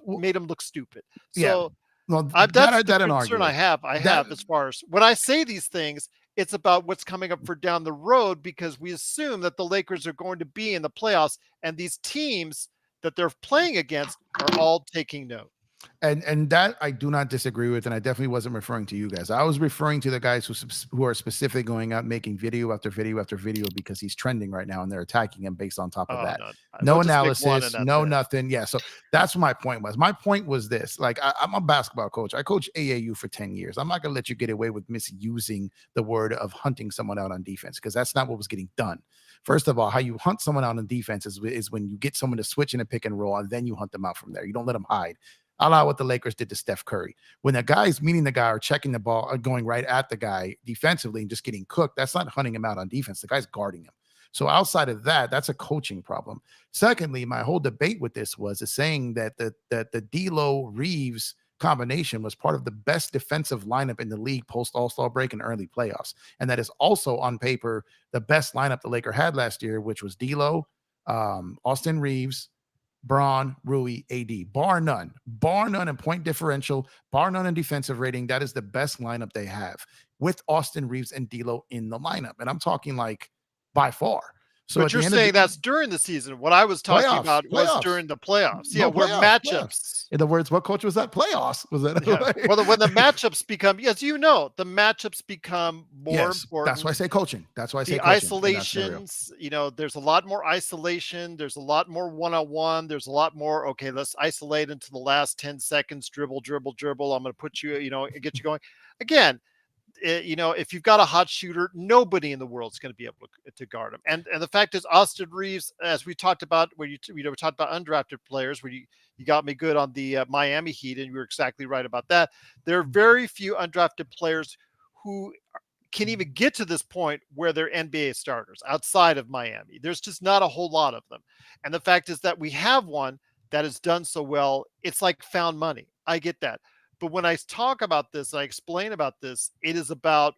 made him look stupid. So well, that's the concern I have. As far as when I say these things, it's about what's coming up for down the road, because we assume that the Lakers are going to be in the playoffs, and these teams that they're playing against are all taking note. And that I do not disagree with, and I definitely wasn't referring to you guys. I was referring to the guys who are specifically going out making video after video after video because he's trending right now, and they're attacking him based on top of that. No analysis, no nothing. Yeah, so that's what my point was. My point was this: like I'm a basketball coach. I coached AAU for 10 years. I'm not gonna let you get away with misusing the word of hunting someone out on defense, because that's not what was getting done. First of all, how you hunt someone out on defense is when you get someone to switch in a pick and roll, and then you hunt them out from there. You don't let them hide. A la what the Lakers did to Steph Curry. When the guy's meeting the guy or checking the ball or going right at the guy defensively and just getting cooked, that's not hunting him out on defense. The guy's guarding him. So outside of that, that's a coaching problem. Secondly, my whole debate with this was saying that the D'Lo Reeves combination was part of the best defensive lineup in the league post All-Star break and early playoffs. And that is also on paper the best lineup the Lakers had last year, which was D'Lo, Austin Reeves, Braun, Rui, AD, bar none in point differential, bar none in defensive rating. That is the best lineup they have with Austin Reeves and D'Lo in the lineup. And I'm talking like by far. So But at the you're end of saying the that's during the season. What I was talking playoffs, about was during the playoffs. Yeah, no where playoffs. matchups. In other words, what coach was that? Playoffs. Was that? Yeah. Well, when the matchups become, yes, the matchups become more Yes, that's why I important. say coaching. That's why I say The coaching in that scenario. isolations, there's a lot more isolation. There's a lot more one-on-one. There's a lot more, okay, let's isolate into the last 10 seconds, dribble, dribble, dribble. I'm going to put you, and get you going. Again, if you've got a hot shooter, nobody in the world is going to be able to guard him. And the fact is, Austin Reeves, as we talked about, where we talked about undrafted players, where you got me good on the Miami Heat, and you were exactly right about that. There are very few undrafted players who can even get to this point where they're NBA starters outside of Miami. There's just not a whole lot of them. And the fact is that we have one that has done so well, it's like found money. I get that. But when I talk about this, I explain about this, it is about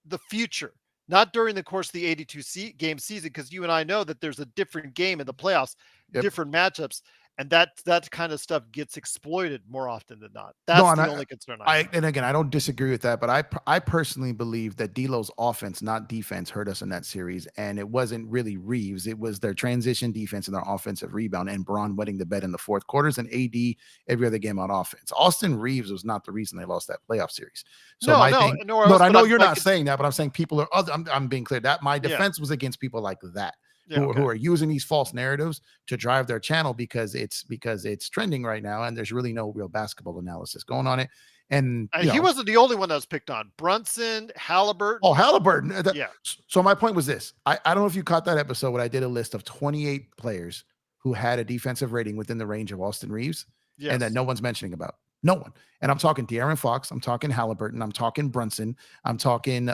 the future, not during the course of the 82 game season, because you and I know that there's a different game in the playoffs, Yep. different matchups, and that kind of stuff gets exploited more often than not. No, That's and the only concern I have. and again, I don't disagree with that, but I personally believe that D'Lo's offense, not defense, hurt us in that series, and it wasn't really Reeves. It was their transition defense and their offensive rebound, and Braun wetting the bed in the fourth quarters, and AD every other game on offense. Austin Reeves was not the reason they lost that playoff series. So No, my no, thing, nor no, else, I but know I'm you're like, not saying that, but I'm saying people are other. I'm being clear that my yeah, defense was against people like that. yeah, Who okay. are using these false narratives to drive their channel because it's trending right now, and there's really no real basketball analysis going on it. And And he wasn't the only one that was picked on. Brunson, Halliburton. oh, Halliburton. Yeah. So my point was this. I don't know if you caught that episode when I did a list of 28 players who had a defensive rating within the range of Austin Reeves, Yes. and that no one's mentioning about. No one. And I'm talking De'Aaron Fox. I'm talking Halliburton. I'm talking Brunson. I'm talking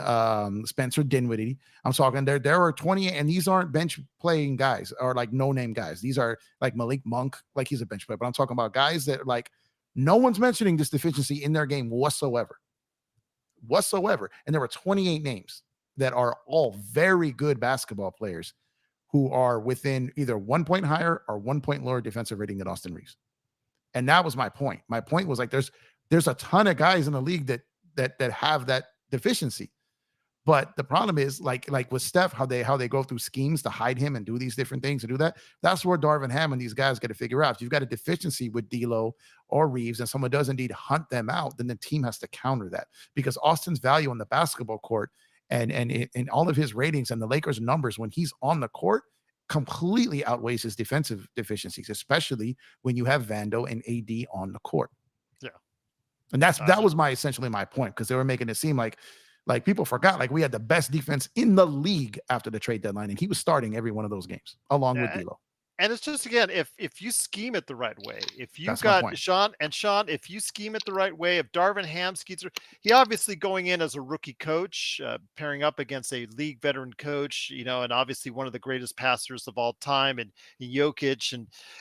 Spencer Dinwiddie. I'm talking there are 28, and these aren't bench playing guys or like no-name guys. These are like Malik Monk, like he's a bench player. But I'm talking about guys that like no one's mentioning this deficiency in their game whatsoever. And there were 28 names that are all very good basketball players who are within either 1 point higher or 1 point lower defensive rating than Austin Reeves. And that was my point. My point was like there's a ton of guys in the league that have that deficiency. But the problem is like with Steph, how they go through schemes to hide him and do these different things to do that. That's where Darvin Ham and these guys got to figure out. If you've got a deficiency with D'Lo or Reeves and someone does indeed hunt them out, then the team has to counter that, because Austin's value on the basketball court and all of his ratings and the Lakers numbers when he's on the court completely outweighs his defensive deficiencies, especially when you have Vando and AD on the court. Yeah. And that was essentially my point, because they were making it seem like people forgot, like we had the best defense in the league after the trade deadline, and he was starting every one of those games along with D'Lo. And it's just, again, if you scheme it the right way, if you That's my got point. Sean, if you scheme it the right way, if Darvin Ham schemes, he obviously going in as a rookie coach, pairing up against a league veteran coach, and obviously one of the greatest passers of all time, and Jokic,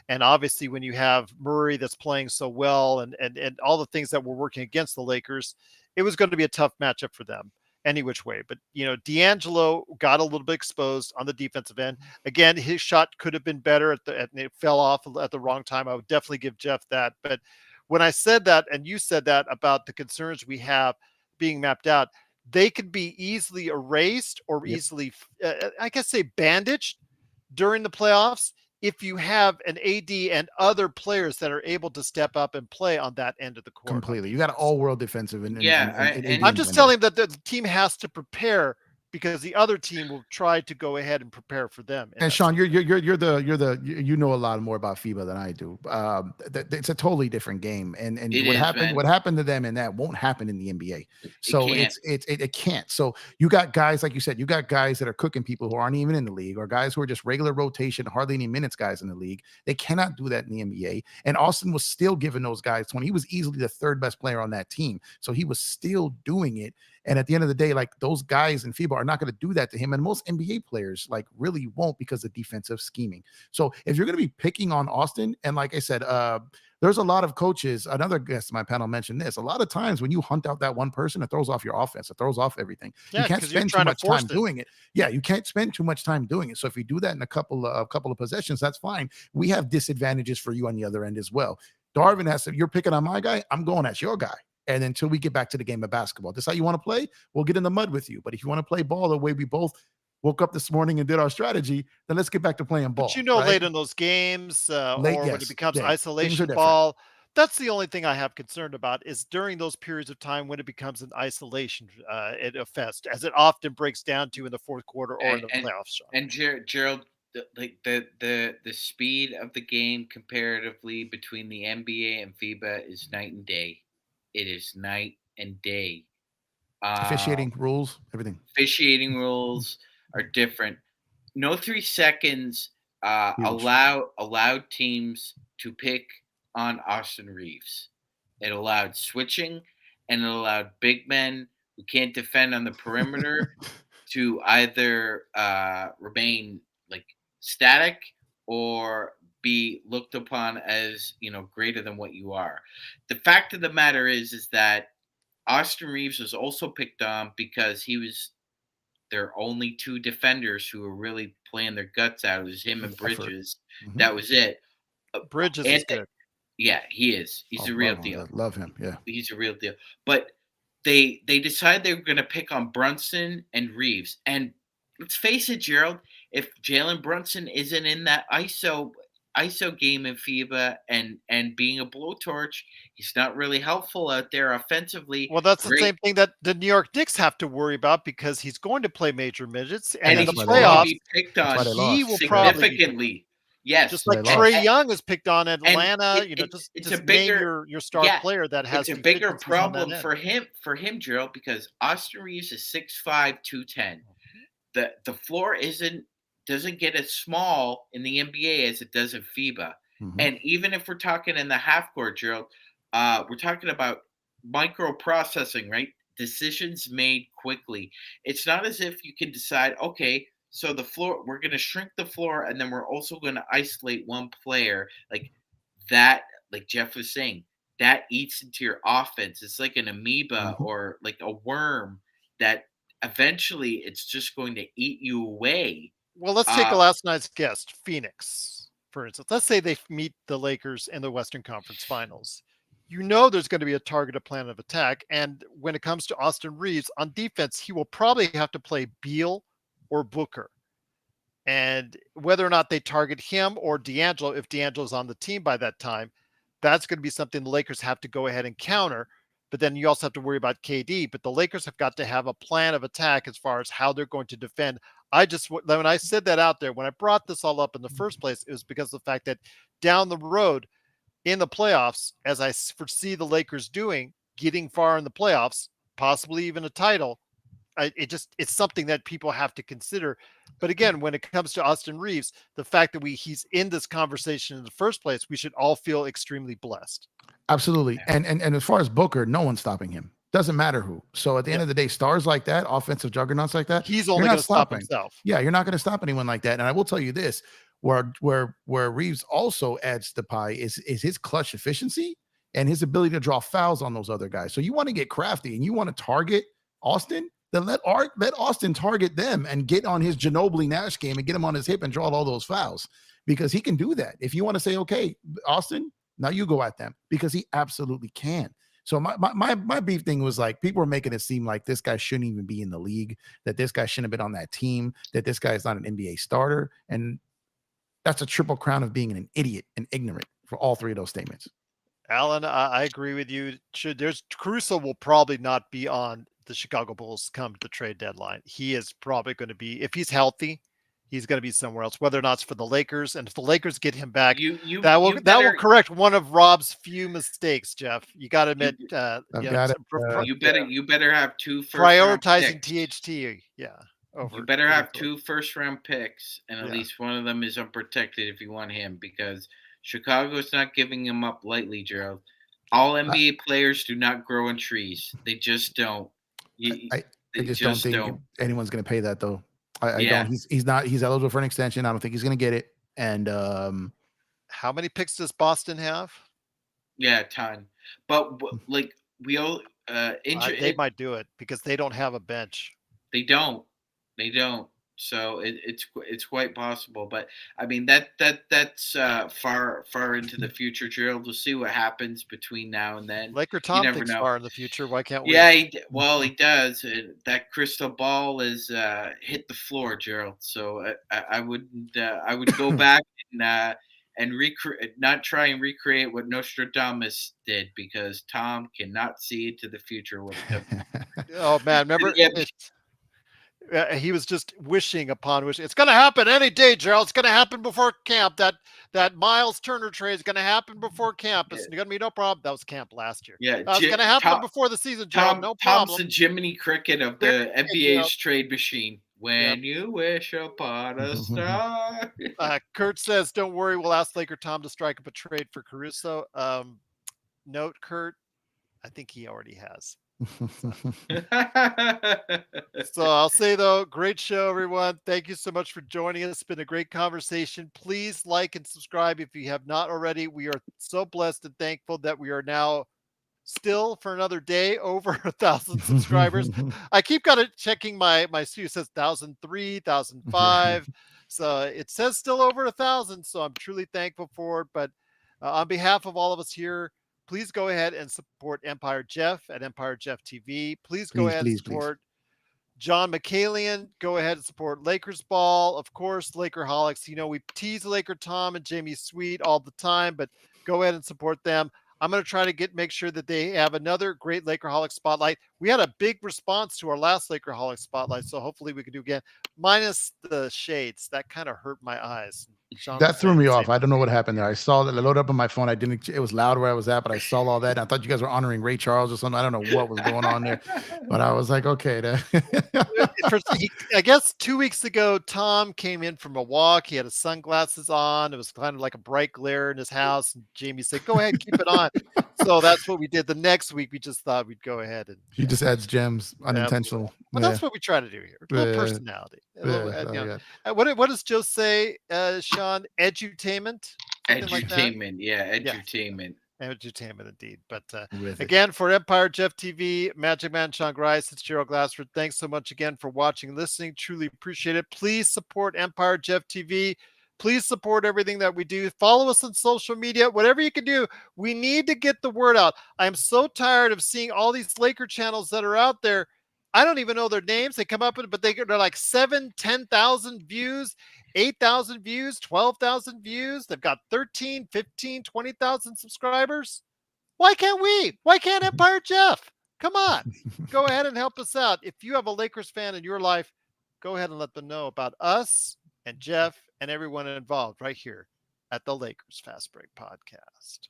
and obviously when you have Murray that's playing so well, and all the things that were working against the Lakers, it was going to be a tough matchup for them any which way. But D'Angelo got a little bit exposed on the defensive end. Again, his shot could have been better and it fell off at the wrong time. I would definitely give Jeff that. But when I said that, and you said that about the concerns we have being mapped out, they could be easily erased or easily, I guess, say bandaged during the playoffs if you have an AD and other players that are able to step up and play on that end of the court. Completely. You got an all-world defensive. I'm just telling him that the team has to prepare, because the other team will try to go ahead and prepare for them. And Sean, you know a lot more about FIBA than I do. It's a totally different game, and what happened to them in that won't happen in the NBA. So it can't. So you got guys, like you said, you got guys that are cooking people who aren't even in the league, or guys who are just regular rotation, hardly any minutes guys in the league. They cannot do that in the NBA. And Austin was still giving those guys 20. He was easily the third best player on that team, so he was still doing it. And at the end of the day, like, those guys in FIBA are not going to do that to him. And most NBA players really won't, because of defensive scheming. So if you're going to be picking on Austin, and like I said, there's a lot of coaches, another guest on my panel mentioned this, a lot of times when you hunt out that one person, it throws off your offense. It throws off everything. Yeah, you can't spend too much time doing it. Yeah, you can't spend too much time doing it. So if you do that in a couple of possessions, that's fine. We have disadvantages for you on the other end as well. Darvin has to, you're picking on my guy, I'm going at your guy. And until we get back to the game of basketball, this is how you want to play, we'll get in the mud with you. But if you want to play ball the way we both woke up this morning and did our strategy, then let's get back to playing But ball, right? late in those games, Late, or when it yes, becomes yeah, things are isolation different. ball, that's the only thing I have concern about is during those periods of time when it becomes an isolation a fest, as it often breaks down to in the fourth quarter or in and the and, playoffs, Sean. and Gerald, the speed of the game comparatively between the NBA and FIBA is night and day. It is night and day. Uh, Officiating rules, everything. Officiating rules are different. No 3 seconds Huge. allowed teams to pick on Austin Reeves. It allowed switching, and it allowed big men who can't defend on the perimeter to either remain like static or be looked upon as greater than what you are. The fact of the matter is that Austin Reeves was also picked on because he was their only two defenders who were really playing their guts out. It was him and With effort. Bridges. Mhm. That was it. Bridges And is good. yeah, he is. He's Oh, a real love him. deal. Love him. Yeah. He's a real deal. But they decided they were going to pick on Brunson and Reeves. And let's face it, Gerald, if Jalen Brunson isn't in that ISO game in FIBA and being a blowtorch, he's not really helpful out there offensively. Well, that's the Great, same thing that the New York Knicks have to worry about because he's going to play major minutes, and And and in the that's he's why they going to lost. playoffs, be picked That's why on they he lost. will Yeah. probably be picked on. significantly. Yes, Just So they like lost. Trey Young is picked on in and Atlanta, it's a just name bigger your star yeah, player that has it's a bigger deficiencies on that problem end. for him, Gerald, because Austin Reeves is 6'5", 210. The floor doesn't get as small in the NBA as it does in FIBA. Mhm. And even if we're talking in the half court, Gerald, we're talking about microprocessing, right? Decisions made quickly. It's not as if you can decide, okay, so the floor, we're going to shrink the floor, and then we're also going to isolate one player like that. Like Jeff was saying, that eats into your offense. It's like an amoeba Mhm. or like a worm that eventually it's just going to eat you away. Well, let's take Uh, last night's guest, Phoenix, for instance. Let's say they meet the Lakers in the Western Conference Finals. You know there's going to be a targeted plan of attack. And when it comes to Austin Reeves on defense, he will probably have to play Beal or Booker. And whether or not they target him or D'Angelo, if D'Angelo's on the team by that time, that's going to be something the Lakers have to go ahead and counter. But then you also have to worry about KD. But the Lakers have got to have a plan of attack as far as how they're going to defend. When I said that out there, when I brought this all up in the first place, it was because of the fact that down the road in the playoffs, as I foresee the Lakers doing, getting far in the playoffs, possibly even a title, it's something that people have to consider. But again, when it comes to Austin Reeves, the fact that he's in this conversation in the first place, we should all feel extremely blessed. Absolutely. And as far as Booker, no one's stopping him. Doesn't matter who. So at the end Yep. of the day, stars like that, offensive juggernauts like that, He's you're only not going to stop stopping. himself. Yeah, you're not going to stop anyone like that. And I will tell you this, where Reeves also adds to the pie is his clutch efficiency and his ability to draw fouls on those other guys. So you want to get crafty and you want to target Austin, then let Austin target them and get on his Ginobili Nash game and get him on his hip and draw all those fouls because he can do that. If you want to say, okay, Austin, now you go at them because he absolutely can. So my beef thing was like people were making it seem like this guy shouldn't even be in the league, that this guy shouldn't have been on that team, that this guy is not an NBA starter. And that's a triple crown of being an idiot and ignorant for all three of those statements. Alan, I agree with you. Caruso will probably not be on the Chicago Bulls come the trade deadline. He is probably going to be, if he's healthy, he's going to be somewhere else. Whether or not it's for the Lakers, and if the Lakers get him back, you that will you that will better correct one of Rob's few mistakes. Jeff, you got to you admit, I've got it. you better have two first round prioritizing picks. THT, yeah, You over better have Caruso. 2 first-round picks, and at Yeah. least one of them is unprotected if you want him, because Chicago's not giving him up lightly, Gerald. All NBA players do not grow in trees. They just don't. I They just don't just think don't. anyone's going to pay that though. I Yeah, don't. He's not. He's eligible for an extension. I don't think he's going to get it. And How many picks does Boston have? yeah, a ton. But like we all They might do it because they don't have a bench. they don't. They don't. So it's quite possible. But I mean that's far into the future, Gerald. We'll see what happens between now and then. Laker You Tom never thinks know. far in the future. Why can't we? Yeah, well, he does. That crystal ball is hit the floor, Gerald. So I wouldn't. I would go back and recreate, not try and recreate what Nostradamus did, because Tom cannot see into the future when it comes. Oh man, remember Yeah, it? He was just wishing upon wishing. It's going to happen any day, Gerald. It's going to happen before camp. That Miles Turner trade is going to happen before camp. It's going to be no problem. That was camp last year. yeah. It's going to happen before the season, Gerald. No Tom's problem. the Jiminy Cricket of There the you go, Gerald. NBA's trade machine. Yep. When you wish upon a star. Kurt says, "Don't worry. We'll ask Laker Tom to strike up a trade for Caruso." Note, Kurt. I think he already has. So I'll say though, great show, everyone. Thank you so much for joining us. It's been a great conversation. Please like and subscribe if you have not already. We are so blessed and thankful that we are now still for another day over 1,000 subscribers. I keep kind of checking my studio. It says 1,003, 1,005. So it says still over 1,000. So I'm truly thankful for it. But on behalf of all of us here, please go ahead and support Empire Jeff at Empire Jeff TV. Please go Please, ahead and please, please. support John McCallion. Go ahead and support Lakers Ball. Of course, Lakerholics. You know, we tease Laker Tom and Jamie Sweet all the time, but go ahead and support them. I'm going to try to make sure that they have another great Lakerholic spotlight. We had a big response to our last Lakerholic spotlight, so hopefully we can do again. Minus the shades, that kind of hurt my eyes. Sean That threw me off. same. I don't know what happened there. I saw that I loaded up on my phone. I didn't. It was loud where I was at, but I saw all that. And I thought you guys were honoring Ray Charles or something. I don't know what was going on there, but I was like, okay. I guess 2 weeks ago, Tom came in from a walk. He had his sunglasses on. It was kind of like a bright glare in his house. And Jamie said, "Go ahead, keep it on." So that's what we did. The next week, we just thought we'd go ahead and. He just adds gems, Absolutely. unintentional. But that's what we try to do here. A little personality. A little, what does Joe say, Sean? Edutainment? Edutainment, yeah, edutainment. Edutainment, indeed. But again, for Empire Jeff TV, Magic Man Sean Grice, it's Gerald Glassford. Thanks so much again for watching and listening. Truly appreciate it. Please support Empire Jeff TV. Please support everything that we do. Follow us on social media, whatever you can do. We need to get the word out. I'm so tired of seeing all these Laker channels that are out there. I don't even know their names. They come up with, but they're like 7,000, 10,000 views, 8,000 views, 12,000 views. They've got 13, 15, 20,000 subscribers. Why can't we? Why can't Empire Jeff? Come on. Go ahead and help us out. If you have a Lakers fan in your life, go ahead and let them know about us and Jeff and everyone involved right here at the Lakers Fast Break Podcast.